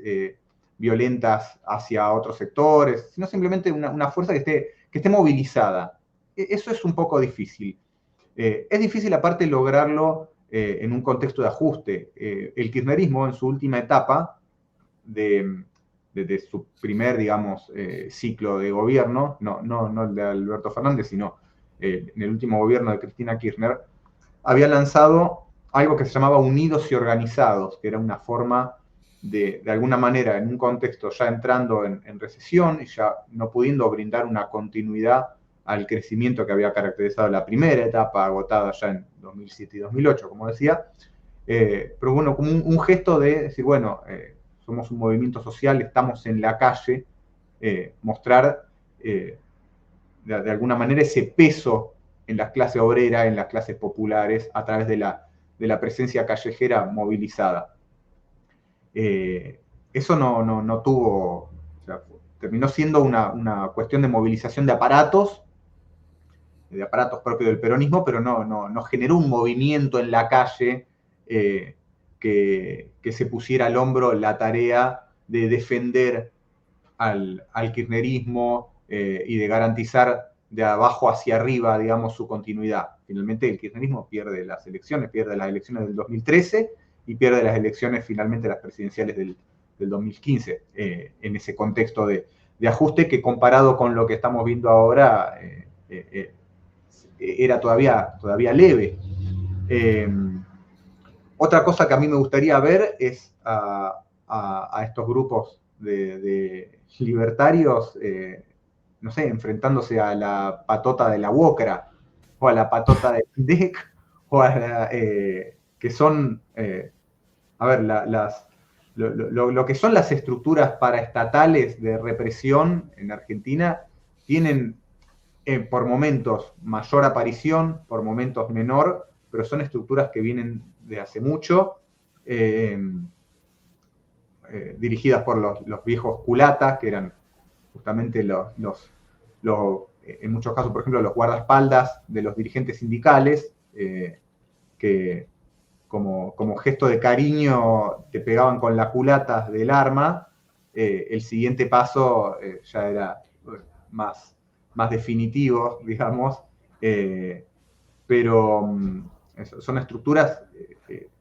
violentas hacia otros sectores, sino simplemente una fuerza que esté movilizada. Eso es un poco difícil. Es difícil aparte lograrlo en un contexto de ajuste. El kirchnerismo en su última etapa de su primer, digamos, ciclo de gobierno, no el de Alberto Fernández, sino en el último gobierno de Cristina Kirchner, había lanzado algo que se llamaba Unidos y Organizados, que era una forma de alguna manera, en un contexto ya entrando en recesión y ya no pudiendo brindar una continuidad al crecimiento que había caracterizado la primera etapa, agotada ya en 2007 y 2008, como decía, pero bueno, como un gesto de decir, bueno, somos un movimiento social, estamos en la calle, mostrar de alguna manera ese peso en las clases obreras, en las clases populares, a través de la presencia callejera movilizada. Eso no tuvo, o sea, terminó siendo una cuestión de movilización de aparatos propios del peronismo, pero no generó un movimiento en la calle que se pusiera al hombro la tarea de defender al kirchnerismo y de garantizar de abajo hacia arriba, digamos, su continuidad. Finalmente el kirchnerismo pierde las elecciones del 2013 y pierde las elecciones finalmente las presidenciales del 2015, en ese contexto de ajuste que comparado con lo que estamos viendo ahora era todavía leve. Otra cosa que a mí me gustaría ver es a estos grupos de libertarios, no sé, enfrentándose a la patota de la UOCRA, o a la patota de DEC, o a la, que son, a ver, lo que son las estructuras paraestatales de represión en Argentina tienen por momentos mayor aparición, por momentos menor, pero son estructuras que vienen de hace mucho, dirigidas por los viejos culatas, que eran justamente en muchos casos, por ejemplo, los guardaespaldas de los dirigentes sindicales, que como gesto de cariño te pegaban con la culata del arma. El siguiente paso ya era más definitivo, digamos, pero son estructuras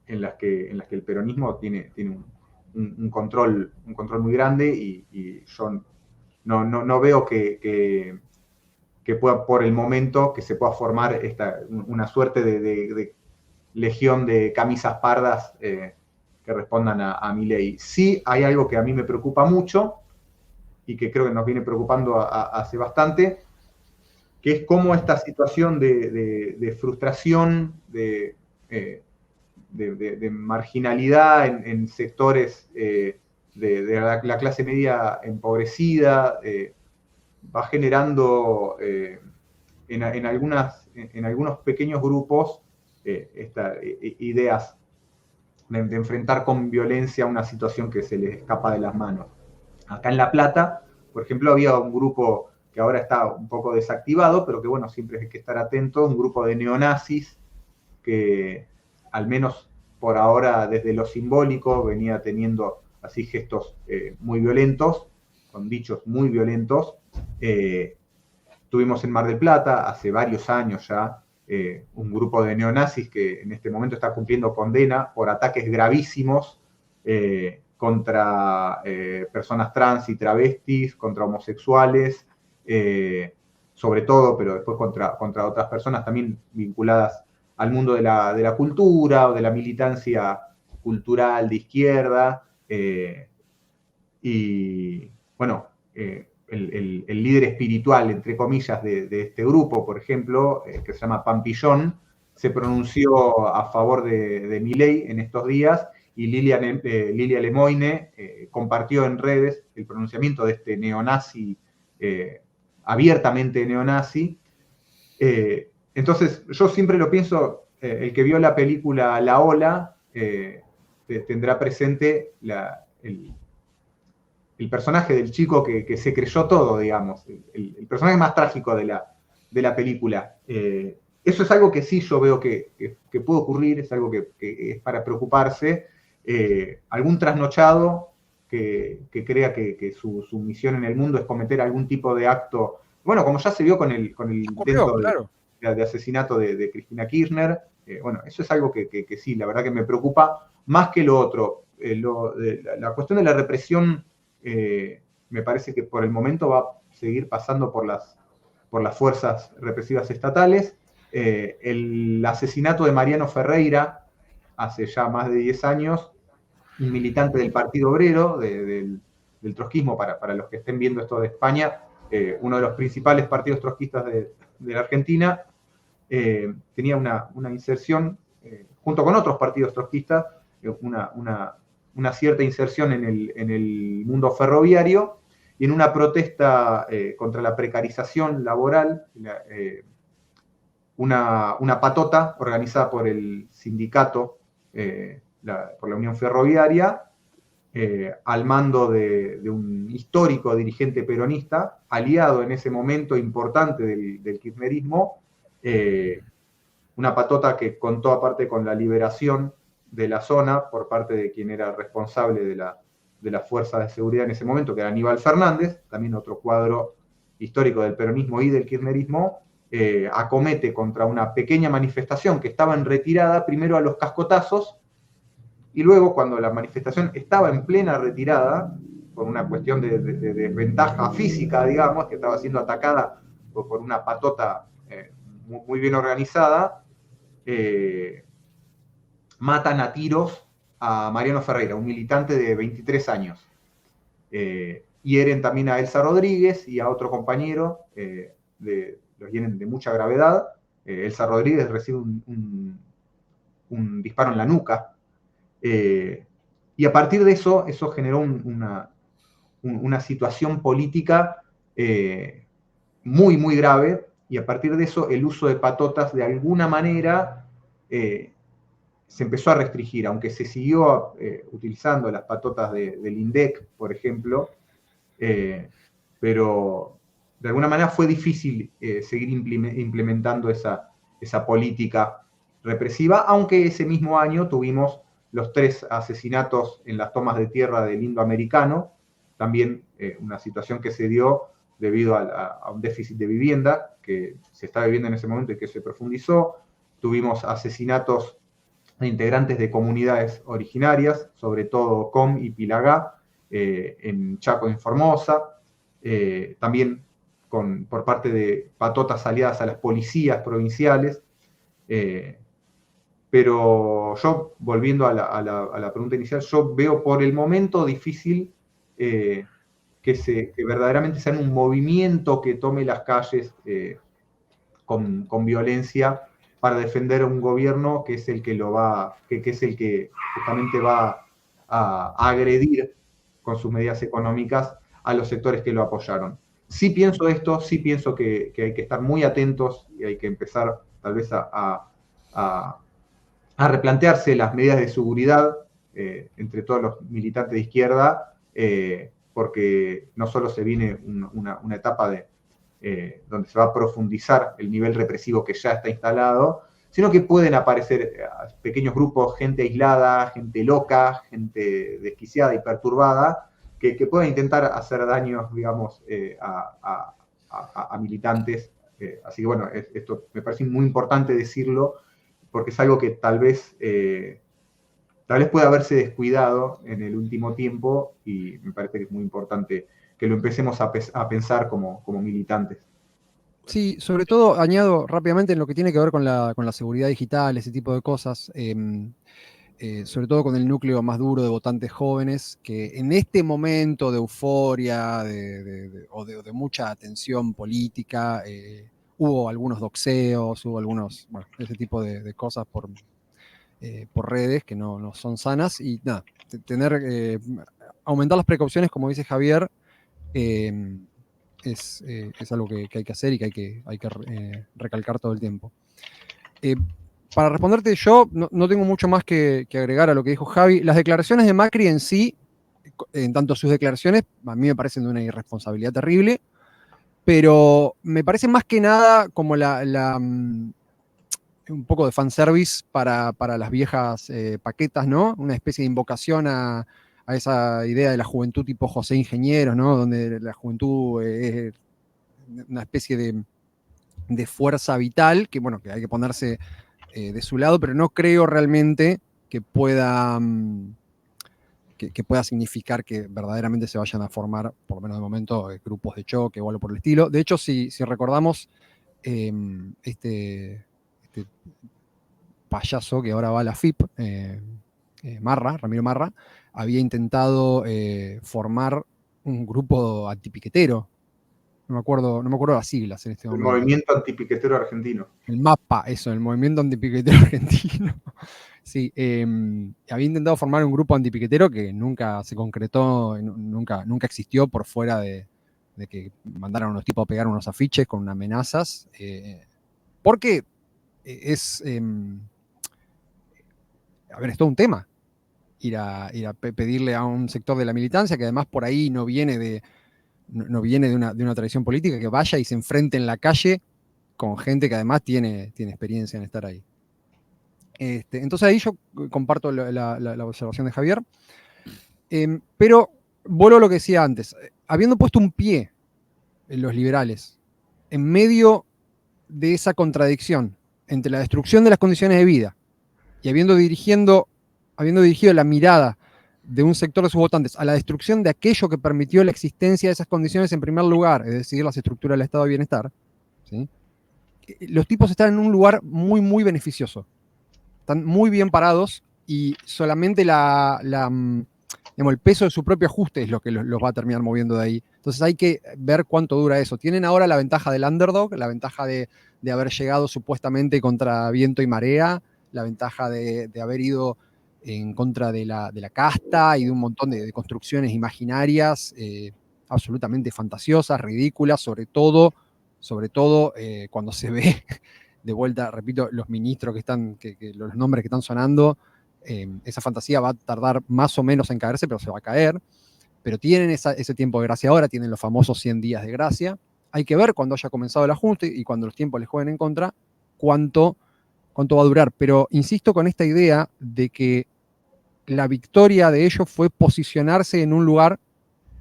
en las que el peronismo tiene un control muy grande y yo no veo que pueda, por el momento, que se pueda formar una suerte de legión de camisas pardas que respondan a Milei. Sí hay algo que a mí me preocupa mucho y que creo que nos viene preocupando hace bastante, que es cómo esta situación de frustración, de marginalidad en sectores de la clase media empobrecida, va generando en algunos pequeños grupos ideas de enfrentar con violencia una situación que se les escapa de las manos. Acá en La Plata, por ejemplo, había un grupo que ahora está un poco desactivado, pero que bueno, siempre hay que estar atento, un grupo de neonazis que al menos por ahora desde lo simbólico venía teniendo así gestos muy violentos, con dichos muy violentos. Tuvimos en Mar del Plata hace varios años ya un grupo de neonazis que en este momento está cumpliendo condena por ataques gravísimos contra personas trans y travestis, contra homosexuales, sobre todo, pero después contra otras personas también vinculadas al mundo de la cultura o de la militancia cultural de izquierda. Y bueno, el líder espiritual, entre comillas, de este grupo, por ejemplo, que se llama Pampillón, se pronunció a favor de Milei en estos días, y Lilia Lemoine compartió en redes el pronunciamiento de este neonazi, abiertamente neonazi. Entonces, yo siempre lo pienso, el que vio la película La Ola tendrá presente el personaje del chico que se creyó todo, digamos, el personaje más trágico de la película, Eso es algo que sí yo veo que puede ocurrir, es algo que es para preocuparse. Algún trasnochado que crea que su misión en el mundo es cometer algún tipo de acto, bueno, como ya se vio con el intento claro. de asesinato de Cristina Kirchner. Bueno, eso es algo que sí, la verdad que me preocupa más que lo otro. La cuestión de la represión me parece que por el momento va a seguir pasando por las fuerzas represivas estatales. El asesinato de Mariano Ferreira hace ya más de 10 años, un militante del Partido Obrero, del trotskismo, para los que estén viendo esto de España, uno de los principales partidos trotskistas de la Argentina, tenía una inserción, junto con otros partidos trotskistas, una cierta inserción en el mundo ferroviario, y en una protesta contra la precarización laboral, una patota organizada por el sindicato, por la Unión Ferroviaria, al mando de un histórico dirigente peronista, aliado en ese momento importante del kirchnerismo, una patota que contó aparte con la liberación de la zona por parte de quien era responsable de las fuerzas de seguridad en ese momento, que era Aníbal Fernández, también otro cuadro histórico del peronismo y del kirchnerismo, acomete contra una pequeña manifestación que estaba en retirada, primero a los cascotazos, y luego cuando la manifestación estaba en plena retirada, por una cuestión de desventaja física, digamos, que estaba siendo atacada por una patota muy bien organizada, matan a tiros a Mariano Ferreira, un militante de 23 años. Hieren también a Elsa Rodríguez y a otro compañero, los hieren de mucha gravedad. Elsa Rodríguez recibe un disparo en la nuca. Y a partir de eso generó una situación política muy, muy grave, y a partir de eso el uso de patotas de alguna manera se empezó a restringir, aunque se siguió utilizando las patotas del INDEC, por ejemplo, pero de alguna manera fue difícil seguir implementando esa política represiva, aunque ese mismo año tuvimos los 3 asesinatos en las tomas de tierra del Indoamericano, también una situación que se dio debido a un déficit de vivienda que se estaba viviendo en ese momento y que se profundizó. Tuvimos asesinatos de integrantes de comunidades originarias, sobre todo Com y Pilagá, en Chaco y en Formosa, también por parte de patotas aliadas a las policías provinciales. Pero yo, volviendo a la pregunta inicial, yo veo por el momento difícil que verdaderamente sea un movimiento que tome las calles con violencia para defender a un gobierno que es el que es el que justamente va a agredir con sus medidas económicas a los sectores que lo apoyaron. Sí pienso esto, sí pienso que hay que estar muy atentos y hay que empezar tal vez a replantearse las medidas de seguridad entre todos los militantes de izquierda, porque no solo se viene una etapa donde se va a profundizar el nivel represivo que ya está instalado, sino que pueden aparecer pequeños grupos, gente aislada, gente loca, gente desquiciada y perturbada, que pueden intentar hacer daños, digamos, a militantes. Así que bueno, esto me parece muy importante decirlo, porque es algo que tal vez puede haberse descuidado en el último tiempo, y me parece que es muy importante que lo empecemos a pensar como militantes. Sí, sobre todo añado rápidamente en lo que tiene que ver con la seguridad digital, ese tipo de cosas, sobre todo con el núcleo más duro de votantes jóvenes, que en este momento de euforia o de mucha atención política, hubo algunos doxeos, hubo algunos, bueno, ese tipo de cosas por redes que no son sanas, y nada, aumentar las precauciones, como dice Javier, es algo que hay que hacer y que hay que recalcar todo el tiempo. Para responderte, yo no tengo mucho más que agregar a lo que dijo Javi. Las declaraciones de Macri en sí, en tanto sus declaraciones, a mí me parecen de una irresponsabilidad terrible, pero me parece más que nada como un poco de fanservice para las viejas paquetas, ¿no? Una especie de invocación a esa idea de la juventud tipo José Ingenieros, ¿no? Donde la juventud es una especie de fuerza vital, que bueno, que hay que ponerse de su lado, pero no creo realmente que pueda, que pueda significar que verdaderamente se vayan a formar, por lo menos de momento, grupos de choque o algo por el estilo. De hecho, si recordamos, este payaso que ahora va a la FIP, Ramiro Marra, había intentado formar un grupo antipiquetero. No me acuerdo las siglas en este El momento. movimiento antipiquetero argentino. El MAPA, eso, el movimiento antipiquetero argentino. Sí, había intentado formar un grupo antipiquetero que nunca se concretó, nunca existió por fuera de que mandaran a unos tipos a pegar unos afiches con amenazas. Porque es. A ver, es todo un tema. Ir a pedirle a un sector de la militancia, que además por ahí no viene de una tradición política, que vaya y se enfrente en la calle con gente que además tiene experiencia en estar ahí. Entonces ahí yo comparto la observación de Javier, pero vuelvo a lo que decía antes. Habiendo puesto un pie en los liberales, en medio de esa contradicción entre la destrucción de las condiciones de vida y habiendo dirigido la mirada de un sector de sus votantes a la destrucción de aquello que permitió la existencia de esas condiciones en primer lugar, es decir, las estructuras del estado de bienestar, ¿sí? Los tipos están en un lugar muy, muy beneficioso. Están muy bien parados y solamente digamos, el peso de su propio ajuste es lo que los va a terminar moviendo de ahí. Entonces hay que ver cuánto dura eso. Tienen ahora la ventaja del underdog, la ventaja de haber llegado supuestamente contra viento y marea, la ventaja de haber ido en contra de la casta y de un montón de construcciones imaginarias absolutamente fantasiosas, ridículas, sobre todo cuando se ve de vuelta, repito, los ministros los nombres que están sonando, esa fantasía va a tardar más o menos en caerse, pero se va a caer. Pero tienen ese tiempo de gracia ahora, tienen los famosos 100 días de gracia. Hay que ver cuando haya comenzado el ajuste y cuando los tiempos les jueguen en contra, cuánto va a durar. Pero insisto con esta idea de que la victoria de ellos fue posicionarse en un lugar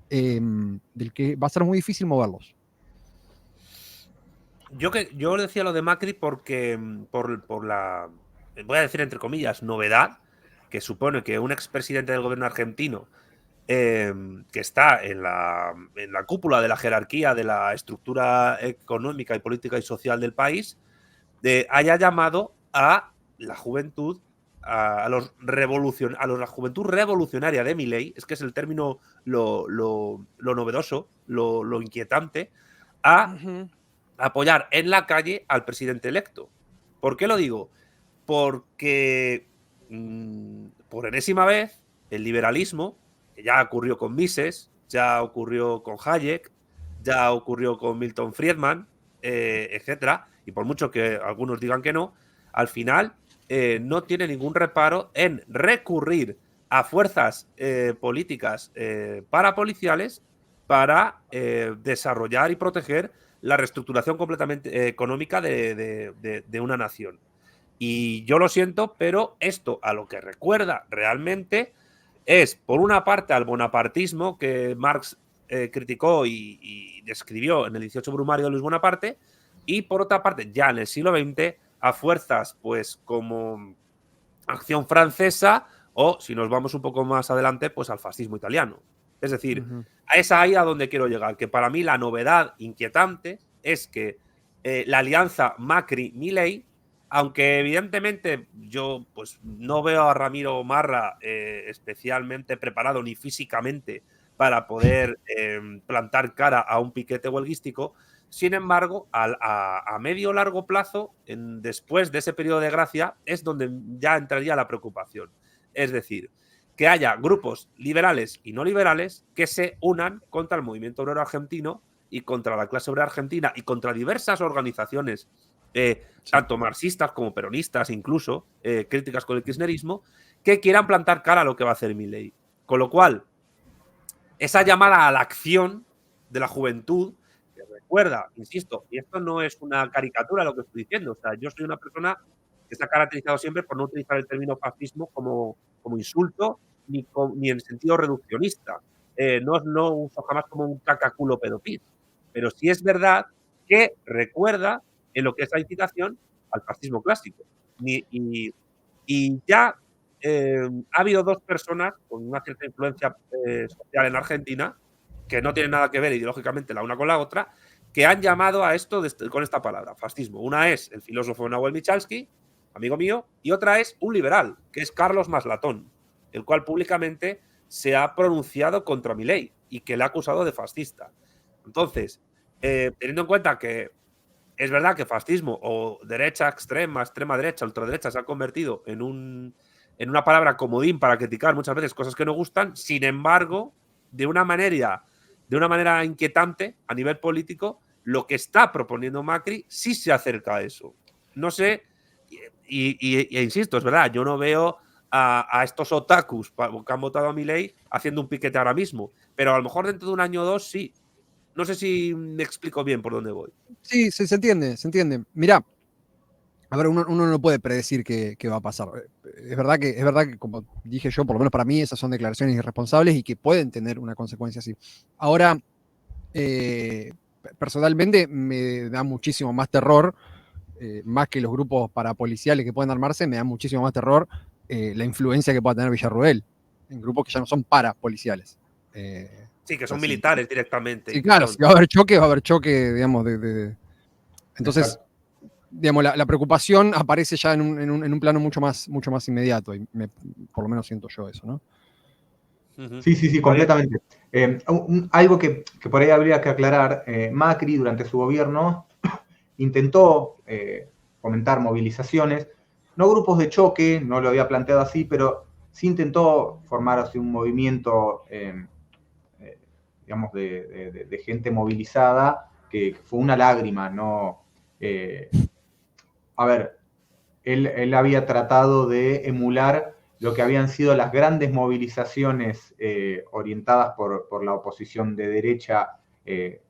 del que va a ser muy difícil moverlos. Yo decía lo de Macri porque por la, voy a decir entre comillas, novedad que supone que un expresidente del gobierno argentino que está en la cúpula de la jerarquía de la estructura económica y política y social del país haya llamado a la juventud, a la juventud revolucionaria de Milei, es que es el término lo novedoso, lo inquietante, a apoyar en la calle al presidente electo. ¿Por qué lo digo? Porque por enésima vez el liberalismo, que ya ocurrió con Mises, ya ocurrió con Hayek, ya ocurrió con Milton Friedman, etcétera, y por mucho que algunos digan que no, al final no tiene ningún reparo en recurrir a fuerzas políticas parapoliciales para desarrollar y proteger la reestructuración completamente económica de una nación. Y yo lo siento, pero esto a lo que recuerda realmente es, por una parte, al bonapartismo que Marx criticó y describió en el 18 Brumario de Luis Bonaparte, y por otra parte, ya en el siglo XX, a fuerzas pues como Acción Francesa o, si nos vamos un poco más adelante, pues al fascismo italiano. Es decir, es ahí a donde quiero llegar, que para mí la novedad inquietante es que la alianza Macri-Milei, aunque evidentemente yo pues no veo a Ramiro Marra especialmente preparado ni físicamente para poder plantar cara a un piquete huelguístico, sin embargo, a medio o largo plazo, después de ese periodo de gracia, es donde ya entraría la preocupación. Es decir, que haya grupos liberales y no liberales que se unan contra el movimiento obrero argentino y contra la clase obrera argentina y contra diversas organizaciones, tanto marxistas como peronistas, incluso críticas con el kirchnerismo, que quieran plantar cara a lo que va a hacer Milei. Con lo cual, esa llamada a la acción de la juventud, que recuerda, insisto, y esto no es una caricatura lo que estoy diciendo, o sea, yo soy una persona que se ha caracterizado siempre por no utilizar el término fascismo como insulto ni en sentido reduccionista. No uso jamás como un cacaculo pedopis, pero sí es verdad que recuerda en lo que es la incitación al fascismo clásico. Y ya ha habido dos personas con una cierta influencia social en Argentina, que no tienen nada que ver ideológicamente la una con la otra, que han llamado a esto con esta palabra, fascismo. Una es el filósofo Nahuel Michalski, amigo mío, y otra es un liberal, que es Carlos Maslatón, el cual públicamente se ha pronunciado contra Milei y que le ha acusado de fascista. Entonces, teniendo en cuenta que es verdad que fascismo o derecha extrema, extrema derecha, ultraderecha se ha convertido en una palabra comodín para criticar muchas veces cosas que no gustan, sin embargo, de una manera inquietante a nivel político, lo que está proponiendo Macri sí se acerca a eso. No sé, e insisto, es verdad, yo no veo a estos otakus que han votado a Milei haciendo un piquete ahora mismo, pero a lo mejor dentro de un año o dos sí. No sé si me explico bien por dónde voy. Sí, se entiende, se entiende. Mirá, a ver, uno no puede predecir qué va a pasar. Es verdad que, como dije yo, por lo menos para mí, esas son declaraciones irresponsables y que pueden tener una consecuencia así. Ahora, personalmente me da muchísimo más terror, más que los grupos parapoliciales que pueden armarse, me da muchísimo más terror la influencia que pueda tener Villarruel en grupos que ya no son parapoliciales. Sí, que son militares directamente. Sí, claro, si va a haber choque, digamos, Entonces, Exacto. digamos, la preocupación aparece ya en un plano mucho más inmediato, y por lo menos siento yo eso, ¿no? Sí, completamente. Algo que por ahí habría que aclarar, Macri durante su gobierno intentó fomentar movilizaciones, no grupos de choque, no lo había planteado así, pero sí intentó formar así un movimiento, digamos, de gente movilizada, que fue una lágrima, ¿no? A ver, él había tratado de emular lo que habían sido las grandes movilizaciones orientadas por la oposición de derecha que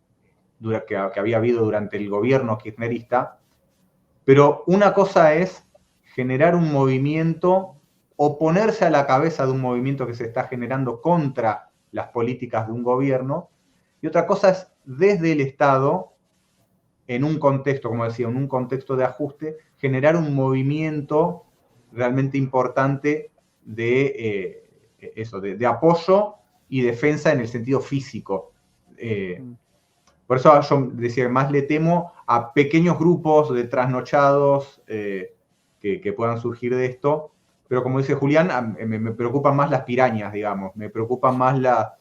había habido durante el gobierno kirchnerista, pero una cosa es generar un movimiento o ponerse a la cabeza de un movimiento que se está generando contra las políticas de un gobierno, y otra cosa es desde el Estado, en un contexto, como decía, en un contexto de ajuste, generar un movimiento realmente importante de apoyo y defensa en el sentido físico. Por eso yo decía que más le temo a pequeños grupos de trasnochados que puedan surgir de esto. Pero como dice Julián, me preocupan más las pirañas, digamos. Me preocupan más la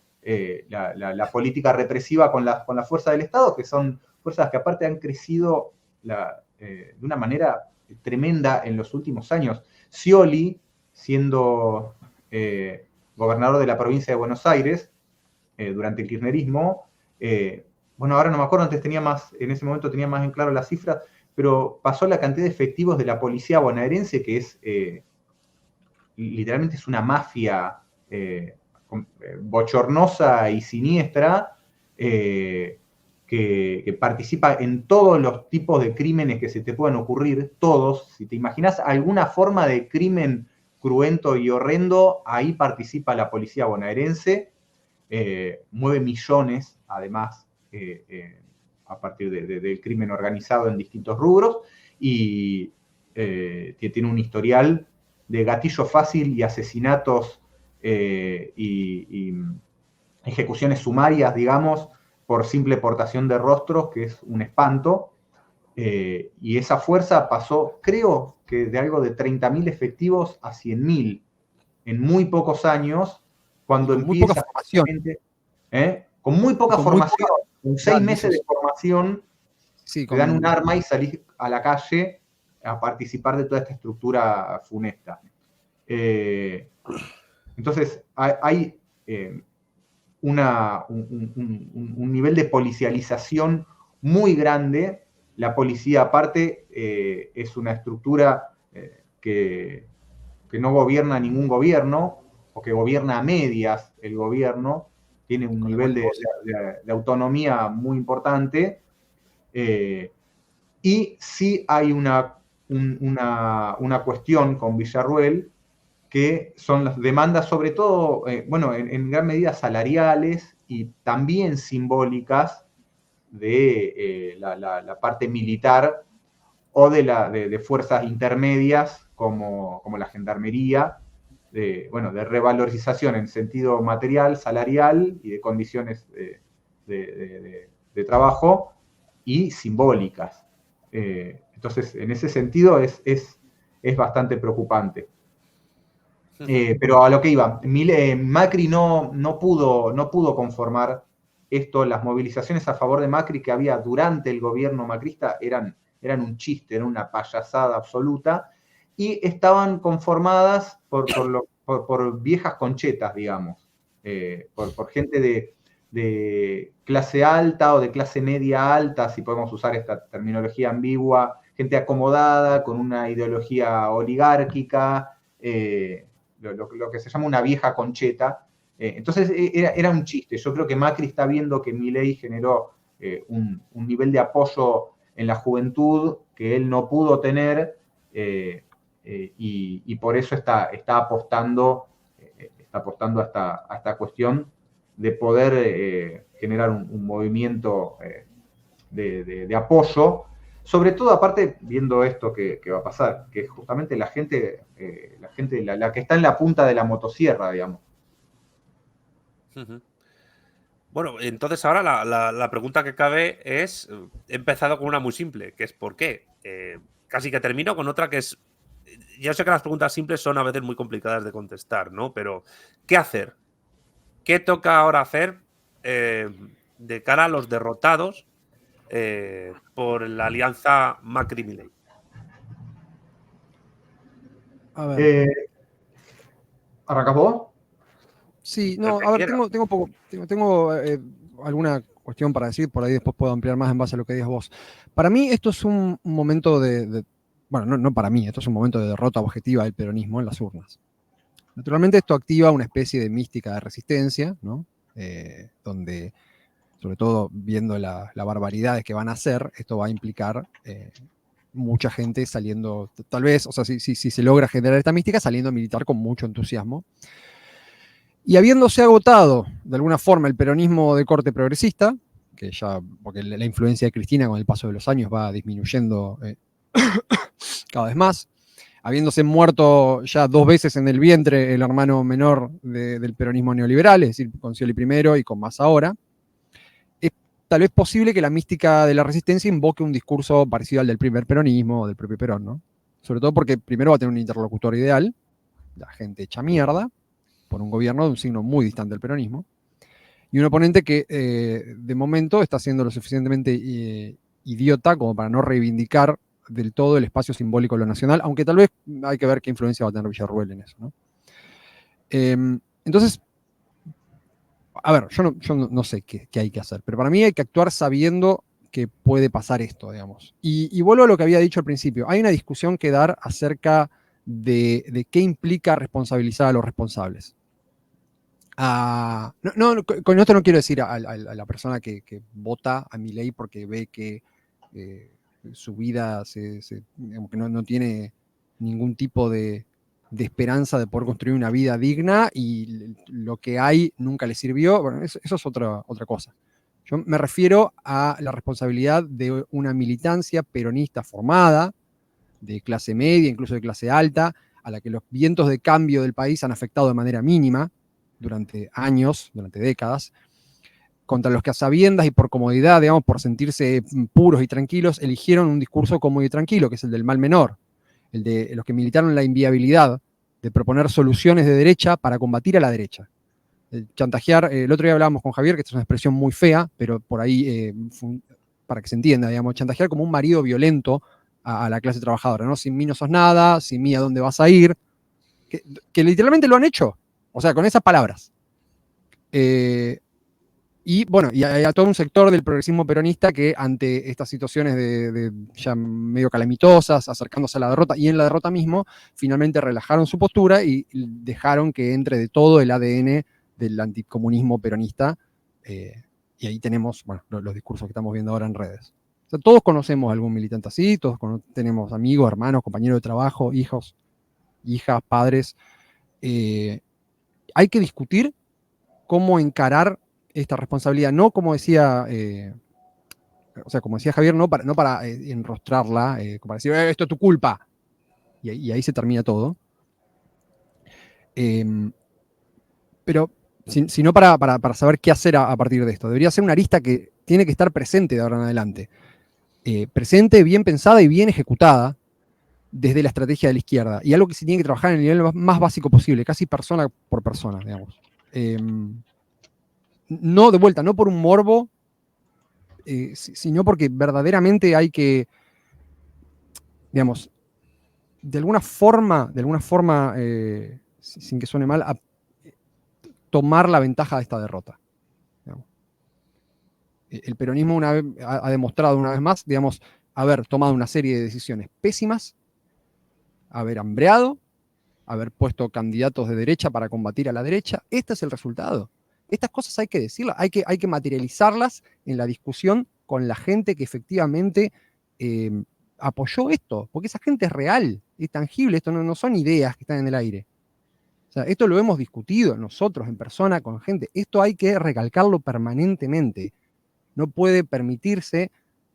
política represiva con la fuerza del Estado, que son fuerzas que aparte han crecido de una manera tremenda en los últimos años. Scioli, siendo gobernador de la provincia de Buenos Aires durante el kirchnerismo, bueno, ahora no me acuerdo, antes en ese momento tenía más en claro las cifras, pero pasó la cantidad de efectivos de la policía bonaerense, que es literalmente es una mafia bochornosa y siniestra, que participa en todos los tipos de crímenes que se te puedan ocurrir, todos. Si te imaginas alguna forma de crimen cruento y horrendo, ahí participa la policía bonaerense, mueve millones, además, a partir del crimen organizado en distintos rubros, y tiene un historial de gatillo fácil y asesinatos y ejecuciones sumarias, digamos, por simple portación de rostros, que es un espanto. Y esa fuerza pasó, creo que de algo de 30.000 efectivos a 100.000 en muy pocos años, cuando con muy poca formación. Con muy poca formación, con 6 meses de formación, sí, te dan un arma y salís a la calle a participar de toda esta estructura funesta. Entonces, hay un nivel de policialización muy grande. La policía, aparte, es una estructura que no gobierna ningún gobierno, o que gobierna a medias el gobierno, tiene un nivel de autonomía muy importante, y sí hay una una cuestión con Villarruel, que son las demandas, sobre todo, en gran medida salariales y también simbólicas de la parte militar o de fuerzas intermedias como la gendarmería, de revalorización en sentido material, salarial y de condiciones de trabajo y simbólicas. Entonces, en ese sentido es bastante preocupante. Pero a lo que iba, Macri no pudo conformar esto. Las movilizaciones a favor de Macri que había durante el gobierno macrista eran un chiste, eran una payasada absoluta, y estaban conformadas por viejas conchetas, digamos, por gente de clase alta o de clase media alta, si podemos usar esta terminología ambigua, gente acomodada, con una ideología oligárquica, lo que se llama una vieja concheta. Entonces era un chiste. Yo creo que Macri está viendo que Milei generó un nivel de apoyo en la juventud que él no pudo tener, y por eso está apostando a esta cuestión de poder generar un movimiento de apoyo, sobre todo aparte viendo esto que va a pasar, que es justamente la gente la que está en la punta de la motosierra, digamos. Bueno, entonces ahora la pregunta que cabe es, he empezado con una muy simple, que es ¿por qué? Casi que termino con otra que es, yo sé que las preguntas simples son a veces muy complicadas de contestar, ¿no? Pero ¿qué hacer? ¿Qué toca ahora hacer de cara a los derrotados por la alianza Macri-Milei? A ver. ¿Arrancás vos? Sí, no, a ver, tengo alguna cuestión para decir, por ahí después puedo ampliar más en base a lo que digas vos. Para mí esto es un momento bueno, no para mí, esto es un momento de derrota objetiva del peronismo en las urnas. Naturalmente esto activa una especie de mística de resistencia, ¿no? Donde, sobre todo viendo las barbaridades que van a hacer, esto va a implicar mucha gente saliendo, tal vez, o sea, si se logra generar esta mística, saliendo a militar con mucho entusiasmo. Y habiéndose agotado, de alguna forma, el peronismo de corte progresista, que ya, porque la influencia de Cristina con el paso de los años va disminuyendo cada vez más, habiéndose muerto ya 2 veces en el vientre el hermano menor del peronismo neoliberal, es decir, con Scioli primero y con Massa ahora, es tal vez posible que la mística de la resistencia invoque un discurso parecido al del primer peronismo o del propio Perón, ¿no? Sobre todo porque primero va a tener un interlocutor ideal, la gente hecha mierda, por un gobierno de un signo muy distante del peronismo, y un oponente que de momento está siendo lo suficientemente idiota como para no reivindicar del todo el espacio simbólico de lo nacional, aunque tal vez hay que ver qué influencia va a tener Villarruel en eso, ¿no? Entonces, a ver, yo no sé qué hay que hacer, pero para mí hay que actuar sabiendo que puede pasar esto, digamos. Y vuelvo a lo que había dicho al principio. Hay una discusión que dar acerca de qué implica responsabilizar a los responsables. Con esto no quiero decir a la persona que vota a Milei porque ve que su vida digamos que no tiene ningún tipo de esperanza de poder construir una vida digna y lo que hay nunca le sirvió. Bueno, eso es otra cosa. Yo me refiero a la responsabilidad de una militancia peronista formada, de clase media, incluso de clase alta, a la que los vientos de cambio del país han afectado de manera mínima durante años, durante décadas, contra los que a sabiendas y por comodidad, digamos, por sentirse puros y tranquilos, eligieron un discurso cómodo y tranquilo, que es el del mal menor, el de los que militaron la inviabilidad de proponer soluciones de derecha para combatir a la derecha. Chantajear, el otro día hablábamos con Javier, que esta es una expresión muy fea, pero por ahí, para que se entienda, digamos, chantajear como un marido violento a la clase trabajadora, ¿no? Sin mí no sos nada, sin mí a dónde vas a ir, que literalmente lo han hecho, o sea, con esas palabras. Y bueno, y hay a todo un sector del progresismo peronista que ante estas situaciones de ya medio calamitosas, acercándose a la derrota y en la derrota mismo, finalmente relajaron su postura y dejaron que entre de todo el ADN del anticomunismo peronista. Y ahí tenemos, bueno, los discursos que estamos viendo ahora en redes. O sea, todos conocemos a algún militante así, todos tenemos amigos, hermanos, compañeros de trabajo, hijos, hijas, padres. Hay que discutir cómo encarar esta responsabilidad, no como decía, o sea, como decía Javier, no para enrostrarla, para decir, esto es tu culpa, y ahí se termina todo. Pero sino para saber qué hacer a partir de esto. Debería ser una arista que tiene que estar presente de ahora en adelante. Presente, bien pensada y bien ejecutada desde la estrategia de la izquierda. Y algo que se tiene que trabajar en el nivel más básico posible, casi persona por persona, digamos. No, de vuelta, no por un morbo, sino porque verdaderamente hay que, digamos, de alguna forma, sin que suene mal, tomar la ventaja de esta derrota. Digamos. El peronismo ha demostrado una vez más, digamos, haber tomado una serie de decisiones pésimas, haber hambreado, haber puesto candidatos de derecha para combatir a la derecha. Este es el resultado. Estas cosas hay que decirlas, hay que materializarlas en la discusión con la gente que efectivamente apoyó esto, porque esa gente es real, es tangible, esto no son ideas que están en el aire. O sea, esto lo hemos discutido nosotros en persona con gente. Esto hay que recalcarlo permanentemente. No puede permitirse,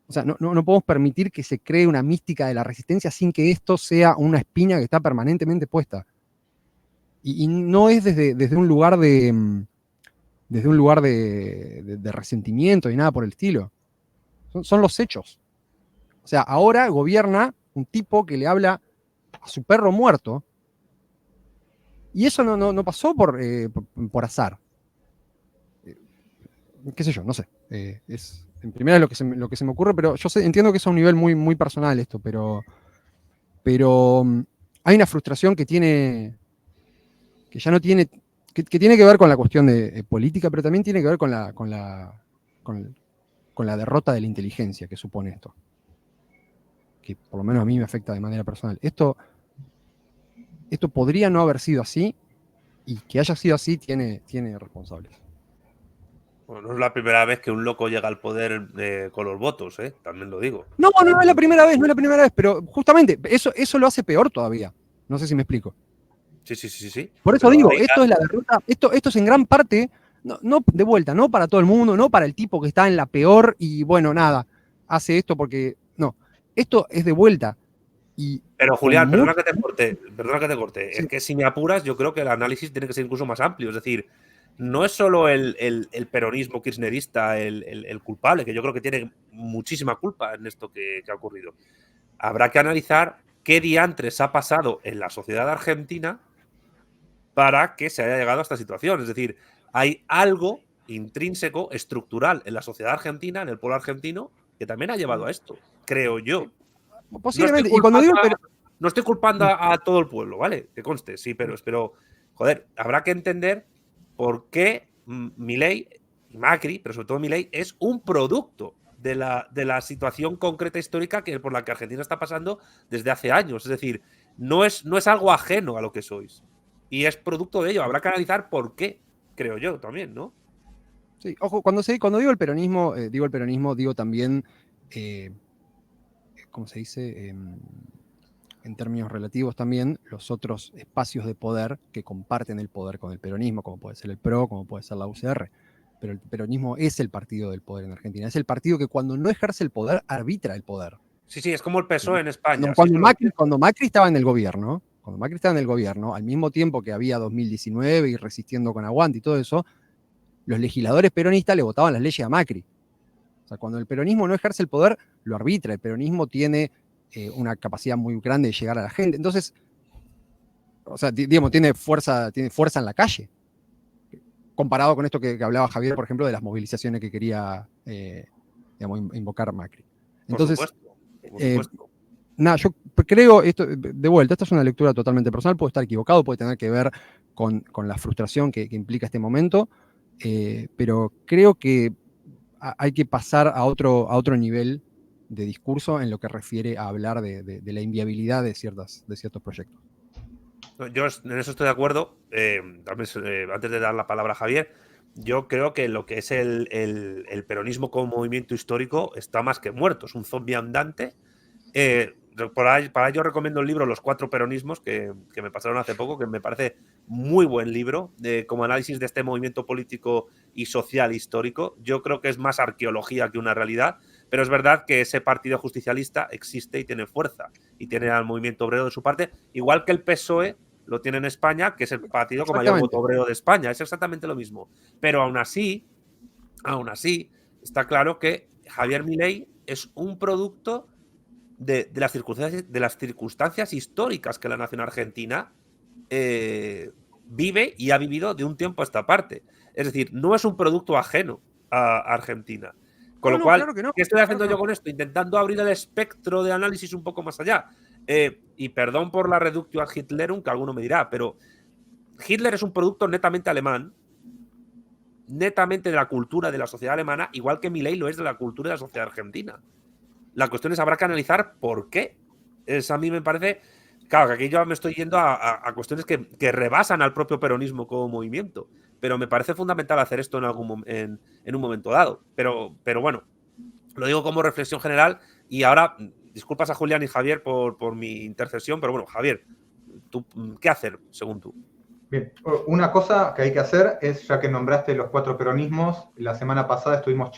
o sea, no podemos permitir que se cree una mística de la resistencia sin que esto sea una espina que está permanentemente puesta. Y no es desde un lugar de resentimiento y nada por el estilo. Son los hechos. O sea, ahora gobierna un tipo que le habla a su perro muerto. Y eso no pasó por azar. Qué sé yo, no sé. En primera es lo que se me ocurre, pero yo entiendo que es a un nivel muy, muy personal esto, pero hay una frustración que ya no tiene, que tiene que ver con la cuestión de política, pero también tiene que ver con la derrota de la inteligencia que supone esto. Que por lo menos a mí me afecta de manera personal. Esto podría no haber sido así, y que haya sido así tiene responsables. Bueno, no es la primera vez que un loco llega al poder con los votos, también lo digo. No es la primera vez, pero justamente eso lo hace peor todavía. No sé si me explico. Sí. Por eso digo, esto es la derrota, esto es en gran parte, no de vuelta, no para todo el mundo, no para el tipo que está en la peor y bueno, nada, hace esto porque, no, esto es de vuelta. Pero Julián, perdona que te corte. Sí. Es que si me apuras, yo creo que el análisis tiene que ser incluso más amplio. Es decir, no es solo el peronismo kirchnerista el culpable, que yo creo que tiene muchísima culpa en esto que ha ocurrido. Habrá que analizar qué diantres ha pasado en la sociedad argentina para que se haya llegado a esta situación. Es decir, hay algo intrínseco, estructural en la sociedad argentina, en el pueblo argentino, que también ha llevado a esto, creo yo. Posiblemente. Y cuando digo no estoy culpando a todo el pueblo, ¿vale? Que conste, sí, pero joder, habrá que entender por qué Milei y Macri, pero sobre todo Milei, es un producto de la situación concreta histórica por la que Argentina está pasando desde hace años. Es decir, no es algo ajeno a lo que sois. Y es producto de ello. Habrá que analizar por qué, creo yo también, ¿no? Sí, ojo, cuando digo el peronismo, digo también, ¿cómo se dice? En términos relativos también, los otros espacios de poder que comparten el poder con el peronismo, como puede ser el PRO, como puede ser la UCR. Pero el peronismo es el partido del poder en Argentina. Es el partido que cuando no ejerce el poder, arbitra el poder. Sí, es como el PSOE en España. Cuando Macri estaba en el gobierno, al mismo tiempo que había 2019 y resistiendo con aguante y todo eso, los legisladores peronistas le votaban las leyes a Macri. O sea, cuando el peronismo no ejerce el poder, lo arbitra. El peronismo tiene una capacidad muy grande de llegar a la gente. Entonces, o sea, digamos, tiene fuerza en la calle. Comparado con esto que hablaba Javier, por ejemplo, de las movilizaciones que quería invocar Macri. Entonces, por supuesto. Nada, yo creo, esto, de vuelta, esta es una lectura totalmente personal, puede estar equivocado, puede tener que ver con la frustración que implica este momento, pero creo que hay que pasar a otro nivel de discurso en lo que refiere a hablar de la inviabilidad de ciertos proyectos. Yo en eso estoy de acuerdo. Antes de dar la palabra a Javier, yo creo que lo que es el peronismo como movimiento histórico está más que muerto, es un zombie andante. Para ello recomiendo el libro Los Cuatro Peronismos, que me pasaron hace poco, que me parece muy buen libro, como análisis de este movimiento político y social histórico. Yo creo que es más arqueología que una realidad, pero es verdad que ese partido justicialista existe y tiene fuerza, y tiene al movimiento obrero de su parte, igual que el PSOE lo tiene en España, que es el partido con mayor voto obrero de España. Es exactamente lo mismo. Pero aún así, está claro que Javier Milei es un producto de las circunstancias históricas que la nación argentina vive y ha vivido de un tiempo a esta parte. Es decir, no es un producto ajeno a Argentina. Con lo cual, claro que no, ¿qué estoy haciendo yo con esto? Intentando abrir el espectro de análisis un poco más allá. Y perdón por la reductio ad Hitlerum, que alguno me dirá, pero Hitler es un producto netamente alemán, netamente de la cultura de la sociedad alemana, igual que Milei lo es de la cultura de la sociedad argentina. La cuestión es, habrá que analizar por qué. A mí me parece, claro, que aquí yo me estoy yendo a cuestiones que rebasan al propio peronismo como movimiento, pero me parece fundamental hacer esto en un momento dado. Pero bueno, lo digo como reflexión general. Y ahora, disculpas a Julián y Javier por mi intercesión, pero bueno, Javier, ¿tú, qué hacer según tú? Bien, una cosa que hay que hacer es, ya que nombraste los cuatro peronismos, la semana pasada estuvimos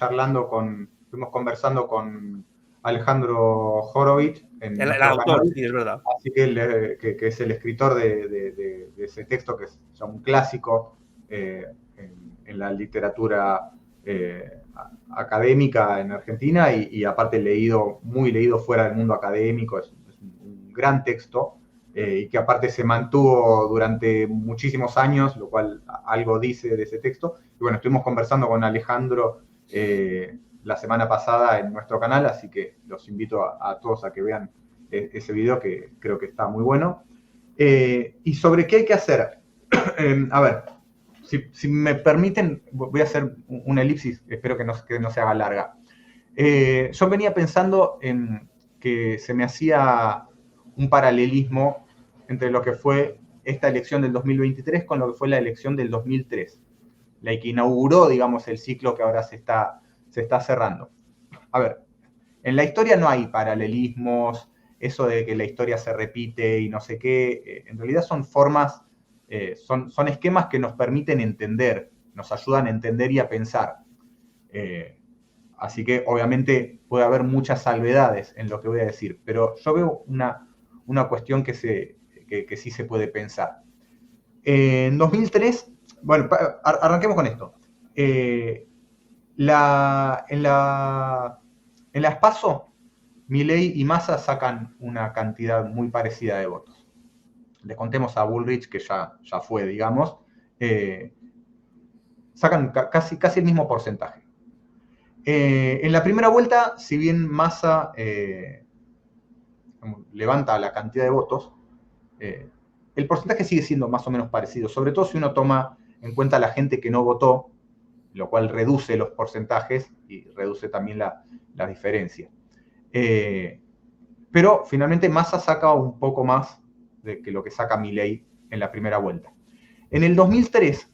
conversando con Alejandro Horowitz en El nuestro autor, canal, sí, es verdad. así que es el escritor de ese texto, que es ya un clásico en la literatura académica en Argentina y aparte muy leído fuera del mundo académico, es un gran texto. Y que aparte se mantuvo durante muchísimos años, lo cual algo dice de ese texto. Y bueno, estuvimos conversando con Alejandro la semana pasada en nuestro canal, así que los invito a todos a que vean ese video, que creo que está muy bueno. Y sobre qué hay que hacer. A ver, si me permiten, voy a hacer una elipsis, espero que no se haga larga. Yo venía pensando en que se me hacía un paralelismo entre lo que fue esta elección del 2023 con lo que fue la elección del 2003, la que inauguró, digamos, el ciclo que ahora se está cerrando. A ver, en la historia no hay paralelismos, eso de que la historia se repite y no sé qué, en realidad son formas, son esquemas que nos permiten entender, nos ayudan a entender y a pensar. Así que obviamente puede haber muchas salvedades en lo que voy a decir, pero yo veo una cuestión que sí se puede pensar. En 2003, bueno, arranquemos con esto. En las PASO, Milei y Massa sacan una cantidad muy parecida de votos. Le contemos a Bullrich, que ya fue, digamos, sacan casi el mismo porcentaje. En la primera vuelta, si bien Massa levanta la cantidad de votos, el porcentaje sigue siendo más o menos parecido, sobre todo si uno toma en cuenta la gente que no votó, lo cual reduce los porcentajes y reduce también la diferencia. Pero finalmente Massa saca un poco más de que lo que saca Milei en la primera vuelta. En el 2003,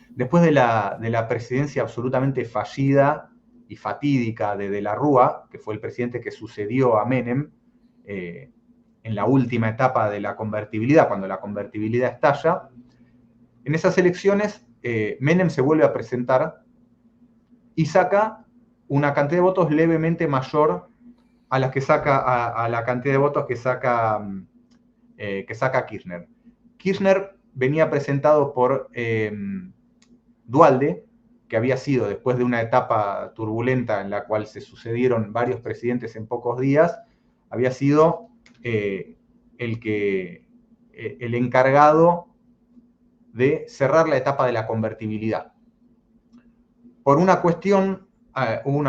después de la presidencia absolutamente fallida y fatídica de la Rúa, que fue el presidente que sucedió a Menem, en la última etapa de la convertibilidad, cuando la convertibilidad estalla, en esas elecciones Menem se vuelve a presentar y saca una cantidad de votos levemente mayor a la cantidad de votos que saca Kirchner. Kirchner venía presentado por Duhalde, que había sido, después de una etapa turbulenta en la cual se sucedieron varios presidentes en pocos días, había sido el encargado de cerrar la etapa de la convertibilidad. Por hubo una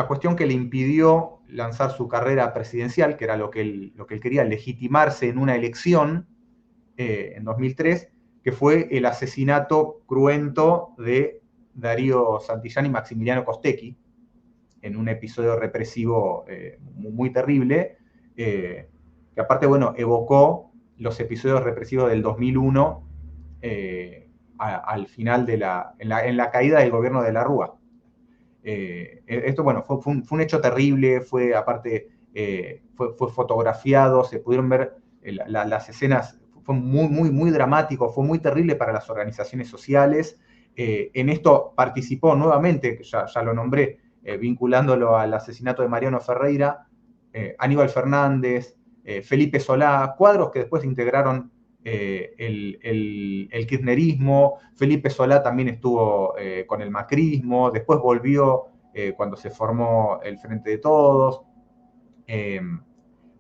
cuestión que le impidió lanzar su carrera presidencial, que era lo que él quería, legitimarse en una elección en 2003, que fue el asesinato cruento de Darío Santillán y Maximiliano Costecchi, en un episodio represivo muy terrible, que aparte, bueno, evocó los episodios represivos del 2001 al final en la caída del gobierno de la Rúa. Esto, bueno, fue un hecho terrible, fue fotografiado, se pudieron ver las escenas, fue muy dramático, fue muy terrible para las organizaciones sociales. En esto participó nuevamente, ya lo nombré, vinculándolo al asesinato de Mariano Ferreira, Aníbal Fernández, Felipe Solá, cuadros que después integraron el kirchnerismo. Felipe Solá también estuvo con el macrismo, después volvió cuando se formó el Frente de Todos.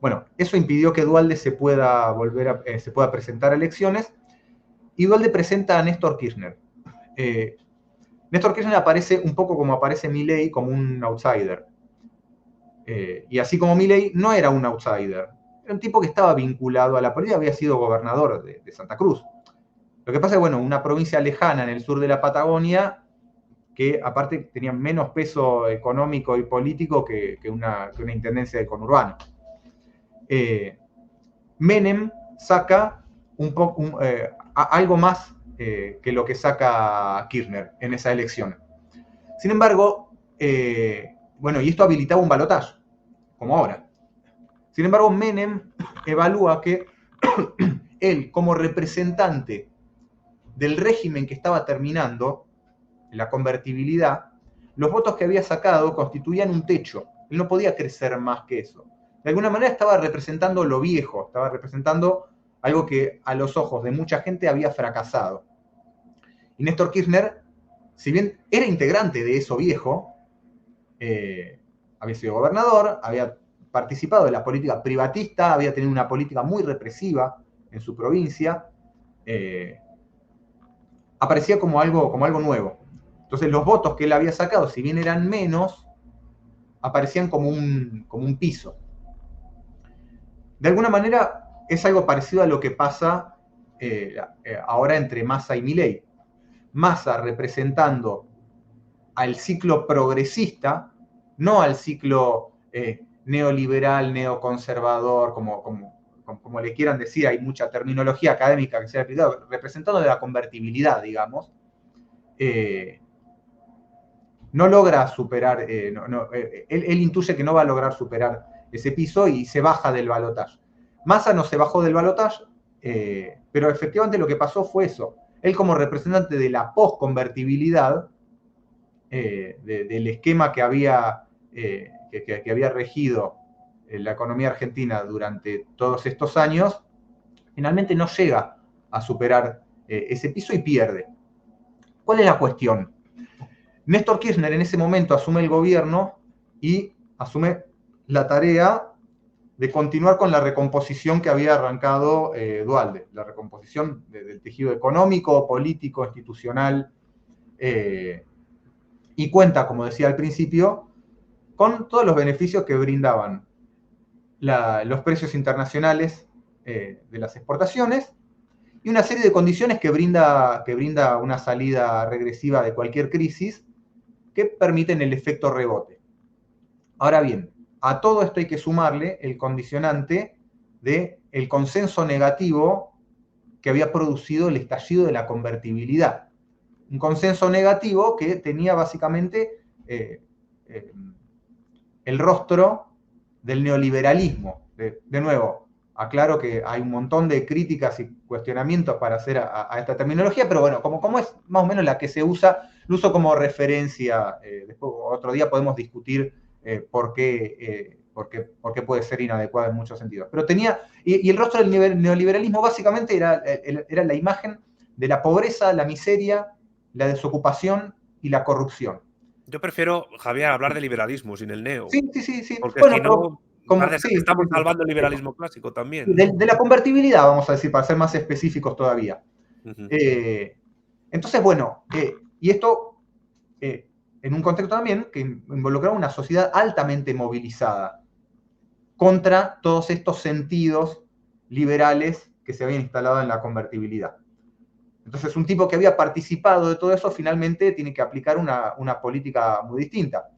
Bueno, eso impidió que Duhalde se pueda presentar a elecciones, y Duhalde presenta a Néstor Kirchner. Néstor Kirchner aparece un poco como aparece Milei, como un outsider. Y así como Milei no era un outsider, era un tipo que estaba vinculado a la política, había sido gobernador de Santa Cruz. Lo que pasa es que, bueno, una provincia lejana en el sur de la Patagonia, que aparte tenía menos peso económico y político que una intendencia de conurbano. Menem saca algo más que lo que saca Kirchner en esa elección. Sin embargo, bueno, y esto habilitaba un balotaje, como ahora. Sin embargo, Menem evalúa que él, como representante del régimen que estaba terminando, la convertibilidad, los votos que había sacado constituían un techo. Él no podía crecer más que eso. De alguna manera estaba representando lo viejo, estaba representando algo que a los ojos de mucha gente había fracasado. Y Néstor Kirchner, si bien era integrante de eso viejo, había sido gobernador, había participado de la política privatista, había tenido una política muy represiva en su provincia, aparecía como algo nuevo. Entonces los votos que él había sacado, si bien eran menos, aparecían como un piso. De alguna manera es algo parecido a lo que pasa ahora entre Massa y Milei. Massa representando al ciclo progresista, no al ciclo neoliberal, neoconservador, como le quieran decir, hay mucha terminología académica que se ha aplicado, representando de la convertibilidad, digamos. No logra superar, él intuye que no va a lograr superar ese piso y se baja del balotaje. Massa no se bajó del balotaje, pero efectivamente lo que pasó fue eso. Él, como representante de la posconvertibilidad, del esquema que había regido la economía argentina durante todos estos años, finalmente no llega a superar ese piso y pierde. ¿Cuál es la cuestión? Néstor Kirchner en ese momento asume el gobierno y asume la tarea de continuar con la recomposición que había arrancado Duhalde, la recomposición del tejido económico, político, institucional, y cuenta, como decía al principio, con todos los beneficios que brindaban los precios internacionales de las exportaciones y una serie de condiciones que brinda una salida regresiva de cualquier crisis, que permiten el efecto rebote. Ahora bien, a todo esto hay que sumarle el condicionante del consenso negativo que había producido el estallido de la convertibilidad. Un consenso negativo que tenía básicamente el rostro del neoliberalismo. De nuevo, aclaro que hay un montón de críticas y cuestionamientos para hacer a esta terminología, pero bueno, como es más o menos la que se usa, lo uso como referencia. Después, otro día podemos discutir por qué puede ser inadecuada en muchos sentidos. Pero tenía, y el rostro del neoliberalismo básicamente era la imagen de la pobreza, la miseria, la desocupación y la corrupción. Yo prefiero, Javier, hablar de liberalismo sin el neo. Sí. Porque bueno, si no, parece que estamos sí, salvando el liberalismo clásico también. De la convertibilidad, vamos a decir, para ser más específicos todavía. Uh-huh. Entonces, bueno, y esto en un contexto también que involucraba una sociedad altamente movilizada contra todos estos sentidos liberales que se habían instalado en la convertibilidad. Entonces, un tipo que había participado de todo eso finalmente tiene que aplicar una política muy distinta.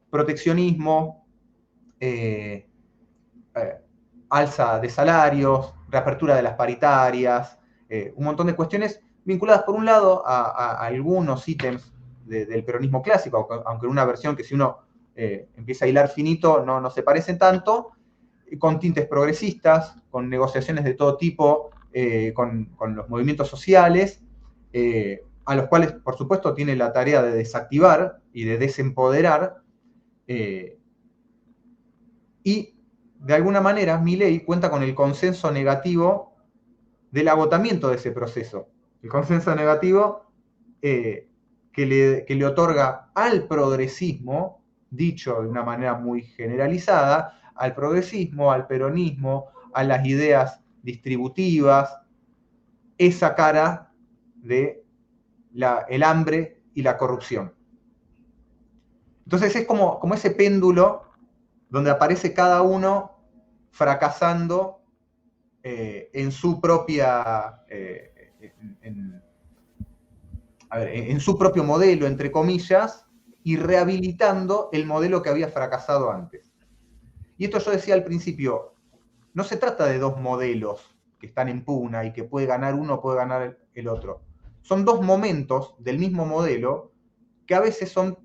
Proteccionismo, alza de salarios, reapertura de las paritarias, un montón de cuestiones vinculadas por un lado a algunos ítems del peronismo clásico, aunque en una versión que si uno empieza a hilar finito no se parecen tanto, con tintes progresistas, con negociaciones de todo tipo, con los movimientos sociales, a los cuales, por supuesto, tiene la tarea de desactivar y de desempoderar, y de alguna manera Milei cuenta con el consenso negativo del agotamiento de ese proceso. El consenso negativo que le otorga al progresismo, dicho de una manera muy generalizada, al progresismo, al peronismo, a las ideas distributivas, esa cara de el hambre y la corrupción. Entonces es como ese péndulo donde aparece cada uno fracasando en su propia, en su propio modelo, entre comillas, y rehabilitando el modelo que había fracasado antes. Y esto yo decía al principio, no se trata de dos modelos que están en pugna y que puede ganar uno o puede ganar el otro. Son dos momentos del mismo modelo que a veces son,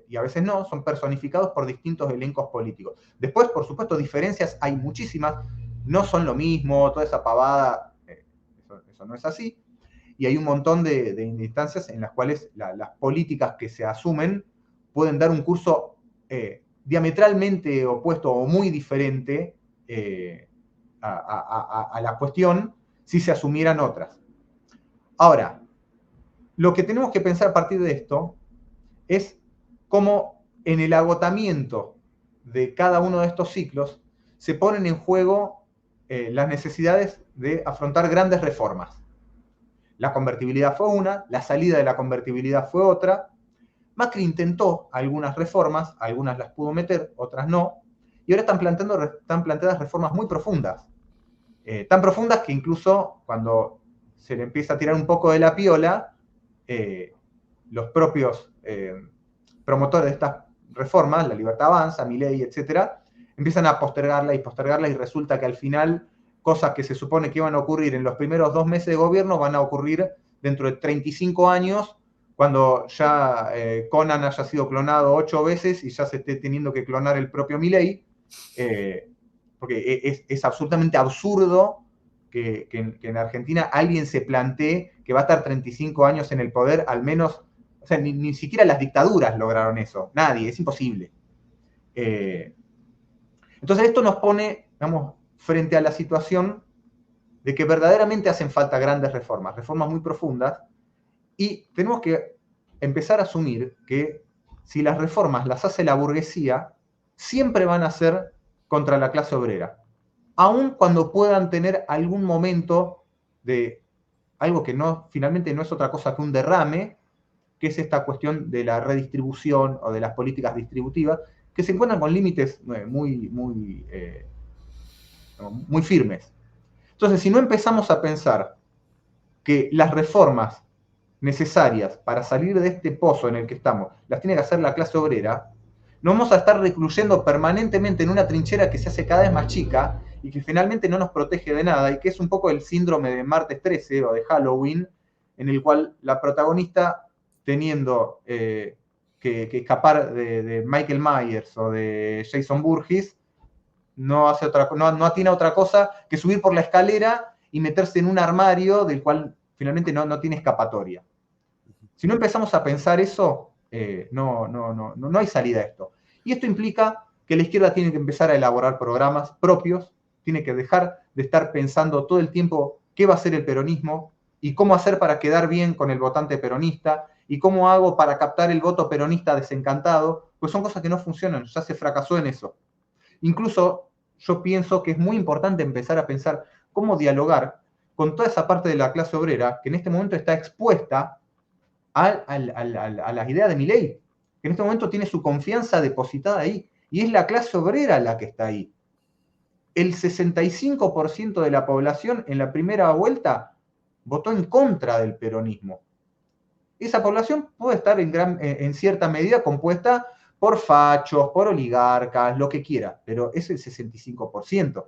y a veces no, son personificados por distintos elencos políticos. Después, por supuesto, diferencias hay muchísimas, no son lo mismo, toda esa pavada, eso no es así, y hay un montón de instancias en las cuales las políticas que se asumen pueden dar un curso diametralmente opuesto o muy diferente a la cuestión si se asumieran otras. Ahora, lo que tenemos que pensar a partir de esto es cómo en el agotamiento de cada uno de estos ciclos se ponen en juego las necesidades de afrontar grandes reformas. La convertibilidad fue una, la salida de la convertibilidad fue otra. Macri intentó algunas reformas, algunas las pudo meter, otras no, y ahora están planteadas reformas muy profundas. Tan profundas que incluso cuando se le empieza a tirar un poco de la piola, los propios promotores de estas reformas, La Libertad Avanza, Milei, etcétera, empiezan a postergarla y resulta que al final cosas que se supone que iban a ocurrir en los primeros 2 meses de gobierno van a ocurrir dentro de 35 años, cuando ya Conan haya sido clonado 8 veces y ya se esté teniendo que clonar el propio Milei, porque es absolutamente absurdo que en Argentina alguien se plantee que va a estar 35 años en el poder, al menos, o sea, ni siquiera las dictaduras lograron eso, nadie, es imposible. Entonces esto nos pone, digamos, frente a la situación de que verdaderamente hacen falta grandes reformas muy profundas, y tenemos que empezar a asumir que si las reformas las hace la burguesía, siempre van a ser contra la clase obrera, aun cuando puedan tener algún momento de algo que finalmente no es otra cosa que un derrame, que es esta cuestión de la redistribución o de las políticas distributivas, que se encuentran con límites muy firmes. Entonces, si no empezamos a pensar que las reformas necesarias para salir de este pozo en el que estamos las tiene que hacer la clase obrera, nos vamos a estar recluyendo permanentemente en una trinchera que se hace cada vez más chica y que finalmente no nos protege de nada, y que es un poco el síndrome de martes 13 o de Halloween, en el cual la protagonista, teniendo que escapar de Michael Myers o de Jason Voorhees, no atina otra cosa que subir por la escalera y meterse en un armario del cual finalmente no tiene escapatoria. Si no empezamos a pensar eso, no hay salida a esto. Y esto implica que la izquierda tiene que empezar a elaborar programas propios, tiene que dejar de estar pensando todo el tiempo qué va a hacer el peronismo y cómo hacer para quedar bien con el votante peronista y cómo hago para captar el voto peronista desencantado, pues son cosas que no funcionan, ya se fracasó en eso. Incluso yo pienso que es muy importante empezar a pensar cómo dialogar con toda esa parte de la clase obrera que en este momento está expuesta a las ideas de Milei, que en este momento tiene su confianza depositada ahí, y es la clase obrera la que está ahí. El 65% de la población en la primera vuelta votó en contra del peronismo. Esa población puede estar en cierta medida compuesta por fachos, por oligarcas, lo que quiera, pero es el 65%.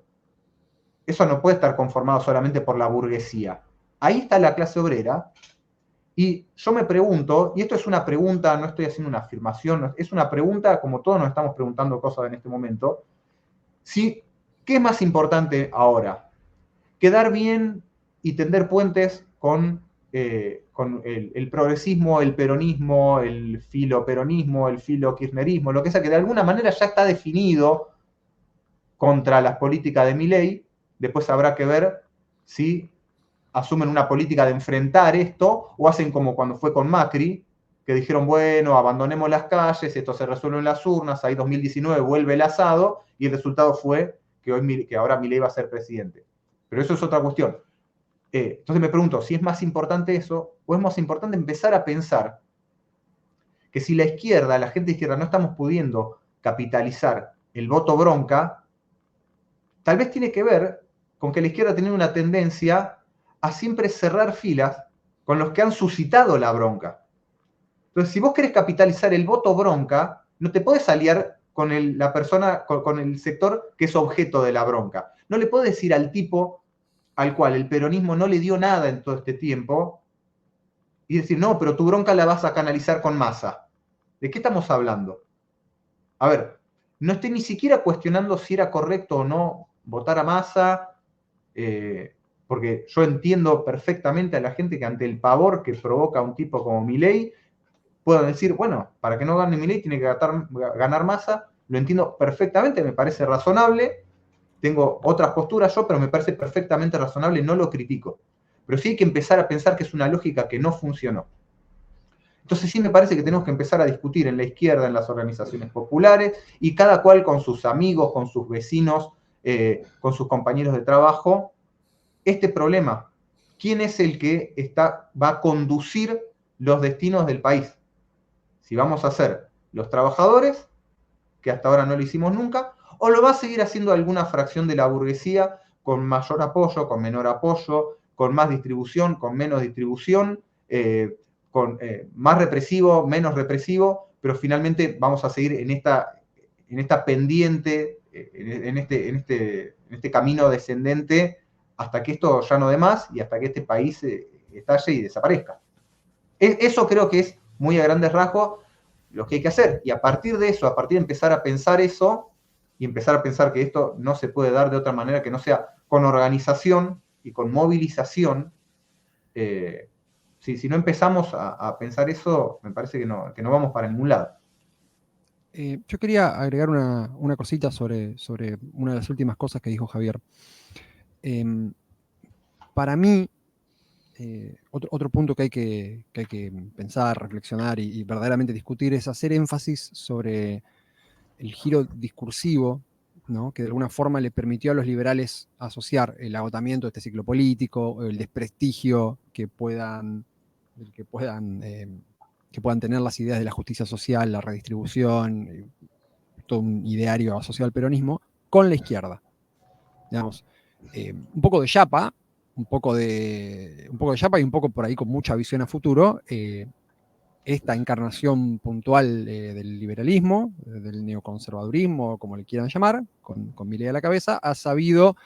Eso no puede estar conformado solamente por la burguesía. ahí está la clase obrera. Y yo me pregunto, y esto es una pregunta, no estoy haciendo una afirmación, es una pregunta, como todos nos estamos preguntando cosas en este momento, ¿sí? ¿Qué es más importante ahora? ¿Quedar bien y tender puentes con el progresismo, el peronismo, el filoperonismo, el filokirchnerismo, lo que sea, que de alguna manera ya está definido contra las políticas de Milei? Después habrá que ver si asumen una política de enfrentar esto o hacen como cuando fue con Macri, que dijeron, bueno, abandonemos las calles, esto se resuelve en las urnas, ahí 2019 vuelve el asado y el resultado fue que ahora Milei va a ser presidente. Pero eso es otra cuestión. Entonces me pregunto, si es más importante eso o es más importante empezar a pensar que si la izquierda, la gente de izquierda, no estamos pudiendo capitalizar el voto bronca, tal vez tiene que ver con que la izquierda tiene una tendencia a siempre cerrar filas con los que han suscitado la bronca. Entonces, si vos querés capitalizar el voto bronca, no te podés aliar con la persona, con el sector que es objeto de la bronca. No le podés decir al tipo al cual el peronismo no le dio nada en todo este tiempo y decir, no, pero tu bronca la vas a canalizar con Massa. ¿De qué estamos hablando? A ver, no estoy ni siquiera cuestionando si era correcto o no votar a Massa, porque yo entiendo perfectamente a la gente que ante el pavor que provoca un tipo como Milei, puedan decir, bueno, para que no gane Milei tiene que ganar Massa. Lo entiendo perfectamente, me parece razonable. Tengo otras posturas yo, pero me parece perfectamente razonable, no lo critico. Pero sí hay que empezar a pensar que es una lógica que no funcionó. Entonces sí me parece que tenemos que empezar a discutir en la izquierda, en las organizaciones populares, y cada cual con sus amigos, con sus vecinos, con sus compañeros de trabajo, este problema. ¿Quién es el que va a conducir los destinos del país? Si vamos a ser los trabajadores, que hasta ahora no lo hicimos nunca, o lo va a seguir haciendo alguna fracción de la burguesía con mayor apoyo, con menor apoyo, con más distribución, con menos distribución, con más represivo, menos represivo, pero finalmente vamos a seguir en esta pendiente, en este camino descendente, hasta que esto ya no dé más y hasta que este país estalle y desaparezca. Eso creo que es muy a grandes rasgos lo que hay que hacer. Y a partir de eso, a partir de empezar a pensar eso, y empezar a pensar que esto no se puede dar de otra manera que no sea con organización y con movilización, si no empezamos a pensar eso, me parece que no vamos para ningún lado. Yo quería agregar una cosita sobre una de las últimas cosas que dijo Javier. Para mí, otro punto que hay que pensar, reflexionar y verdaderamente discutir es hacer énfasis sobre el giro discursivo, ¿no? Que de alguna forma le permitió a los liberales asociar el agotamiento de este ciclo político, el desprestigio que puedan tener las ideas de la justicia social, la redistribución, todo un ideario asociado al peronismo, con la izquierda. Digamos, un poco de chapa, un poco de chapa y un poco por ahí con mucha visión a futuro, esta encarnación puntual del liberalismo, del neoconservadurismo, como le quieran llamar, con Milei a la cabeza, ha sabido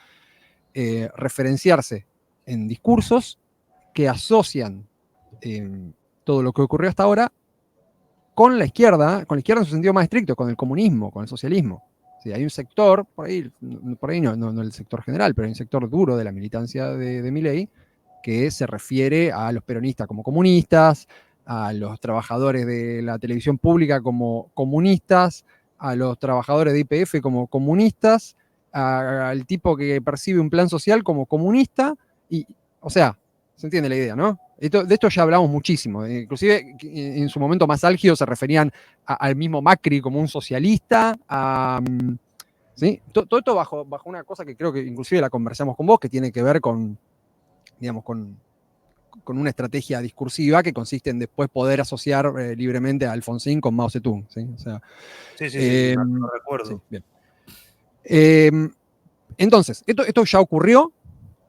referenciarse en discursos que asocian todo lo que ocurrió hasta ahora con la izquierda en su sentido más estricto, con el comunismo, con el socialismo. Sí, hay un sector, por ahí no el sector general, pero hay un sector duro de la militancia de Milei que se refiere a los peronistas como comunistas, a los trabajadores de la televisión pública como comunistas, a los trabajadores de YPF como comunistas, al tipo que percibe un plan social como comunista, o sea, se entiende la idea, ¿no? De esto ya hablamos muchísimo, inclusive en su momento más álgido se referían al mismo Macri como un socialista, ¿sí? Todo esto bajo una cosa que creo que inclusive la conversamos con vos, que tiene que ver con una estrategia discursiva que consiste en después poder asociar libremente a Alfonsín con Mao Zedong, ¿sí? O sea, sí, lo recuerdo. Sí, bien. Entonces, esto ya ocurrió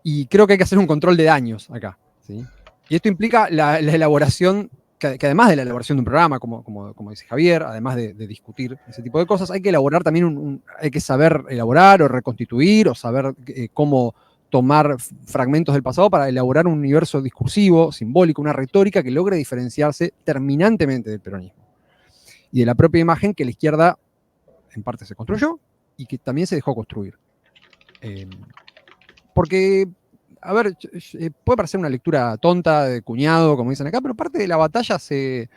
y creo que hay que hacer un control de daños acá, ¿sí? Y esto implica la elaboración, que además de la elaboración de un programa, como dice Javier, además de discutir ese tipo de cosas, hay que elaborar también hay que saber elaborar o reconstituir o saber cómo tomar fragmentos del pasado para elaborar un universo discursivo, simbólico, una retórica que logre diferenciarse terminantemente del peronismo y de la propia imagen que la izquierda en parte se construyó y que también se dejó construir. Porque, a ver, puede parecer una lectura tonta, de cuñado, como dicen acá, pero parte de la batalla se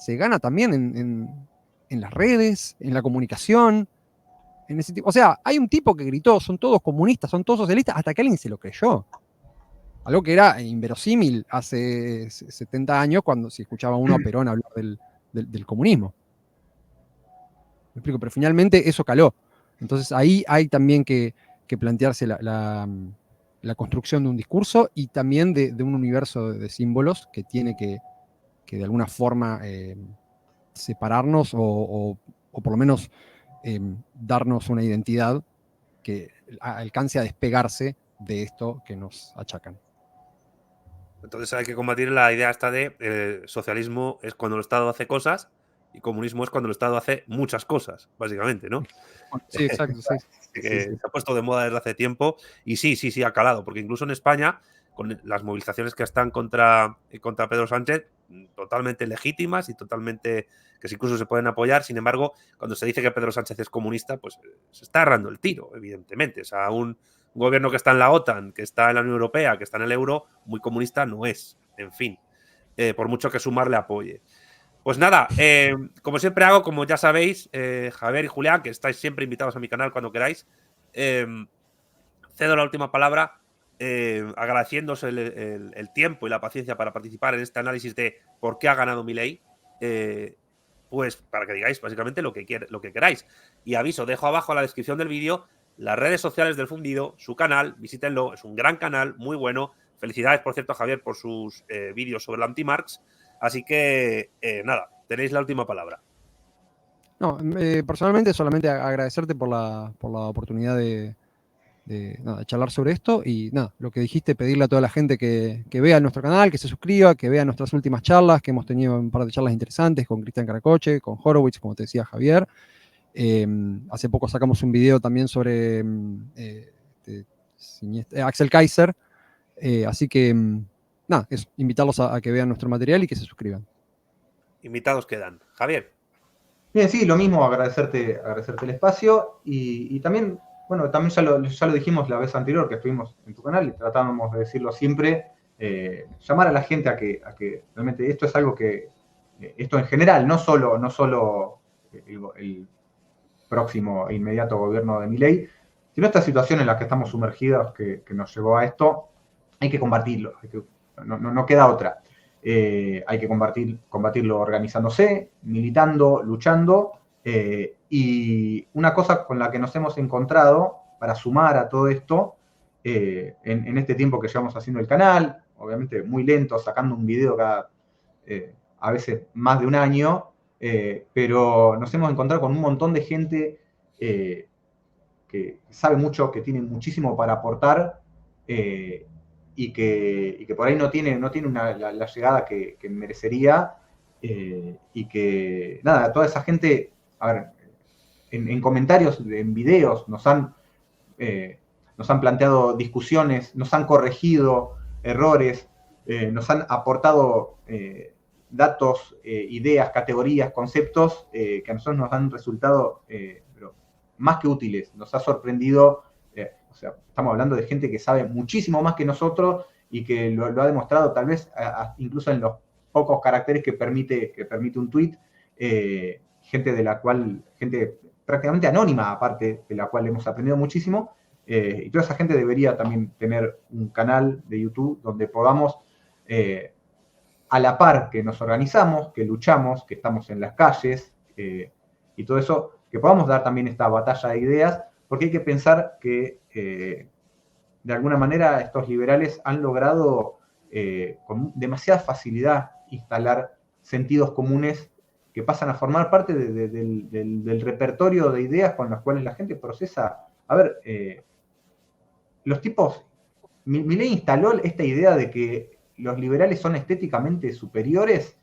gana también en las redes, en la comunicación. En ese tipo. O sea, hay un tipo que gritó, son todos comunistas, son todos socialistas, hasta que alguien se lo creyó. Algo que era inverosímil hace 70 años cuando se escuchaba uno a Perón hablar del comunismo. Me explico, pero finalmente eso caló. Entonces ahí hay también que plantearse la construcción de un discurso y también de un universo de símbolos que tiene que de alguna forma separarnos o por lo menos darnos una identidad que alcance a despegarse de esto que nos achacan. Entonces hay que combatir la idea esta de socialismo es cuando el Estado hace cosas y comunismo es cuando el Estado hace muchas cosas, básicamente, ¿no? Sí, exacto. Sí. Que se ha puesto de moda desde hace tiempo y sí, ha calado, porque incluso en España, con las movilizaciones que están contra Pedro Sánchez, totalmente legítimas y totalmente que incluso se pueden apoyar, sin embargo, cuando se dice que Pedro Sánchez es comunista, pues se está errando el tiro, evidentemente. O sea, un gobierno que está en la OTAN, que está en la Unión Europea, que está en el euro, muy comunista no es, en fin, por mucho que Sumar le apoye. Pues nada, como siempre hago, como ya sabéis, Javier y Julián, que estáis siempre invitados a mi canal cuando queráis, cedo la última palabra agradeciéndoos el tiempo y la paciencia para participar en este análisis de por qué ha ganado Milei, pues para que digáis básicamente lo que queráis. Y aviso, dejo abajo en la descripción del vídeo las redes sociales del Fundido, su canal, visítenlo, es un gran canal, muy bueno. Felicidades, por cierto, a Javier por sus vídeos sobre la anti-Marx. Así que, nada, tenéis la última palabra. No, personalmente solamente agradecerte por la oportunidad de charlar sobre esto y nada, lo que dijiste, pedirle a toda la gente que vea nuestro canal, que se suscriba, que vea nuestras últimas charlas, que hemos tenido un par de charlas interesantes con Cristian Caracoche, con Horowitz, como te decía Javier. Hace poco sacamos un video también sobre Axel Kaiser, así que nada, eso, invitarlos a que vean nuestro material y que se suscriban. Invitados quedan. Javier. Bien, sí, lo mismo, agradecerte el espacio y también, bueno, también ya lo dijimos la vez anterior que estuvimos en tu canal y tratábamos de decirlo siempre, llamar a la gente a que realmente esto es algo que, esto en general, no solo el próximo e inmediato gobierno de Milei, sino esta situación en la que estamos sumergidos que nos llevó a esto, hay que combatirlo, no queda otra. Hay que combatirlo organizándose, militando, luchando. Y una cosa con la que nos hemos encontrado para sumar a todo esto, en este tiempo que llevamos haciendo el canal, obviamente muy lento, sacando un video cada, a veces más de un año, pero nos hemos encontrado con un montón de gente que sabe mucho, que tiene muchísimo para aportar, y que por ahí no tiene la llegada que merecería, y que, nada, toda esa gente, a ver, en comentarios, en videos, nos han planteado discusiones, nos han corregido errores, nos han aportado datos, ideas, categorías, conceptos que a nosotros nos han resultado pero más que útiles. Nos ha sorprendido. O sea, estamos hablando de gente que sabe muchísimo más que nosotros y que lo ha demostrado tal vez incluso en los pocos caracteres que permite un tweet, gente prácticamente anónima aparte, de la cual hemos aprendido muchísimo, y toda esa gente debería también tener un canal de YouTube donde podamos, a la par que nos organizamos, que luchamos, que estamos en las calles, y todo eso, que podamos dar también esta batalla de ideas, porque hay que pensar que de alguna manera estos liberales han logrado con demasiada facilidad instalar sentidos comunes que pasan a formar parte del repertorio de ideas con las cuales la gente procesa. A ver, los tipos, Milei instaló esta idea de que los liberales son estéticamente superiores,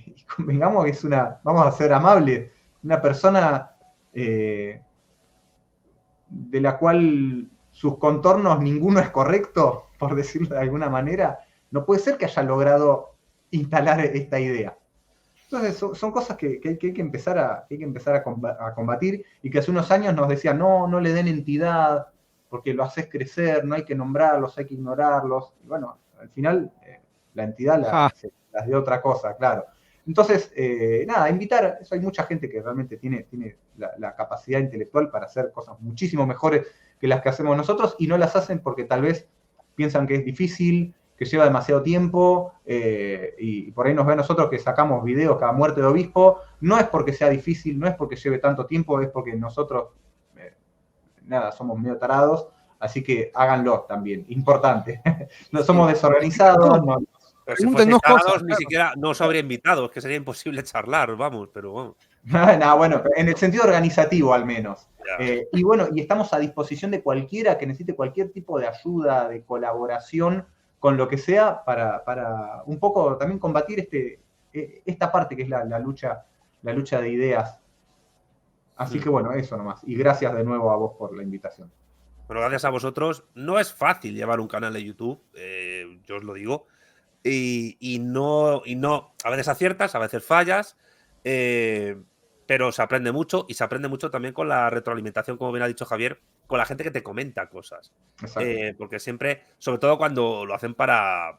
y convengamos que es vamos a ser amables, una persona de la cual sus contornos ninguno es correcto, por decirlo de alguna manera, no puede ser que haya logrado instalar esta idea. Entonces son cosas que hay que empezar a combatir, y que hace unos años nos decían, no le den entidad, porque lo haces crecer, no hay que nombrarlos, hay que ignorarlos. Y bueno, al final la entidad las de otra cosa, claro. Entonces, nada, invitar, eso hay mucha gente que realmente tiene la capacidad intelectual para hacer cosas muchísimo mejores que las que hacemos nosotros, y no las hacen porque tal vez piensan que es difícil, que lleva demasiado tiempo, y por ahí nos ve a nosotros que sacamos videos cada muerte de obispo. No es porque sea difícil, no es porque lleve tanto tiempo, es porque nosotros, nada, somos medio tarados, así que háganlo también, importante. No somos desorganizados, no. Pero si fuesen tarados, ni siquiera no os habría invitado, es que sería imposible charlar, vamos, pero vamos. No, bueno, en el sentido organizativo al menos. Y bueno, y estamos a disposición de cualquiera que necesite cualquier tipo de ayuda, de colaboración, con lo que sea, para un poco también combatir esta parte que es la lucha de ideas. Así que bueno, eso nomás. Y gracias de nuevo a vos por la invitación. Bueno, gracias a vosotros. No es fácil llevar un canal de YouTube, yo os lo digo. Y no, a veces aciertas, a veces fallas, pero se aprende mucho, y se aprende mucho también con la retroalimentación, como bien ha dicho Javier, con la gente que te comenta cosas. Porque siempre, sobre todo cuando lo hacen para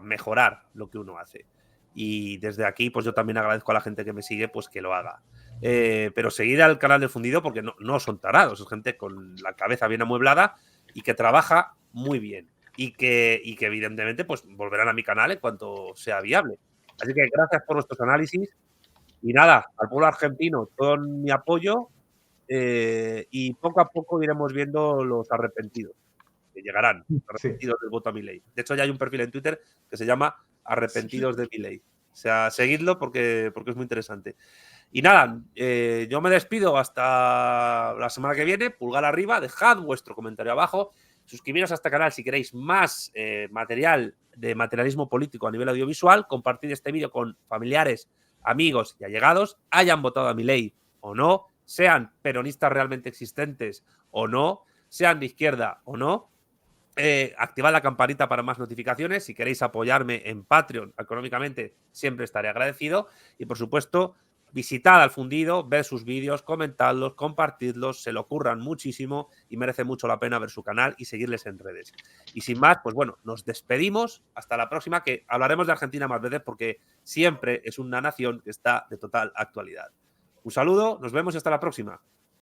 mejorar lo que uno hace. Y desde aquí, pues yo también agradezco a la gente que me sigue, pues que lo haga. Pero seguir al canal del Fundido, porque no son tarados, es gente con la cabeza bien amueblada y que trabaja muy bien. Y que evidentemente pues volverán a mi canal en cuanto sea viable. Así que gracias por vuestros análisis. Y nada, al pueblo argentino todo mi apoyo, y poco a poco iremos viendo los arrepentidos, que llegarán, los arrepentidos del voto a Milei. De hecho, ya hay un perfil en Twitter que se llama Arrepentidos de Milei. O sea, seguidlo porque es muy interesante. Y nada, yo me despido hasta la semana que viene. Pulgar arriba, dejad vuestro comentario abajo. Suscribiros a este canal si queréis más material de materialismo político a nivel audiovisual. Compartid este vídeo con familiares, amigos y allegados, hayan votado a Milei o no, sean peronistas realmente existentes o no, sean de izquierda o no. Activad la campanita para más notificaciones. Si queréis apoyarme en Patreon económicamente, siempre estaré agradecido. Y por supuesto, visitad al Fundido, ver sus vídeos, comentadlos, compartidlos, se lo curran muchísimo y merece mucho la pena ver su canal y seguirles en redes. Y sin más, pues bueno, nos despedimos. Hasta la próxima, que hablaremos de Argentina más veces porque siempre es una nación que está de total actualidad. Un saludo, nos vemos y hasta la próxima.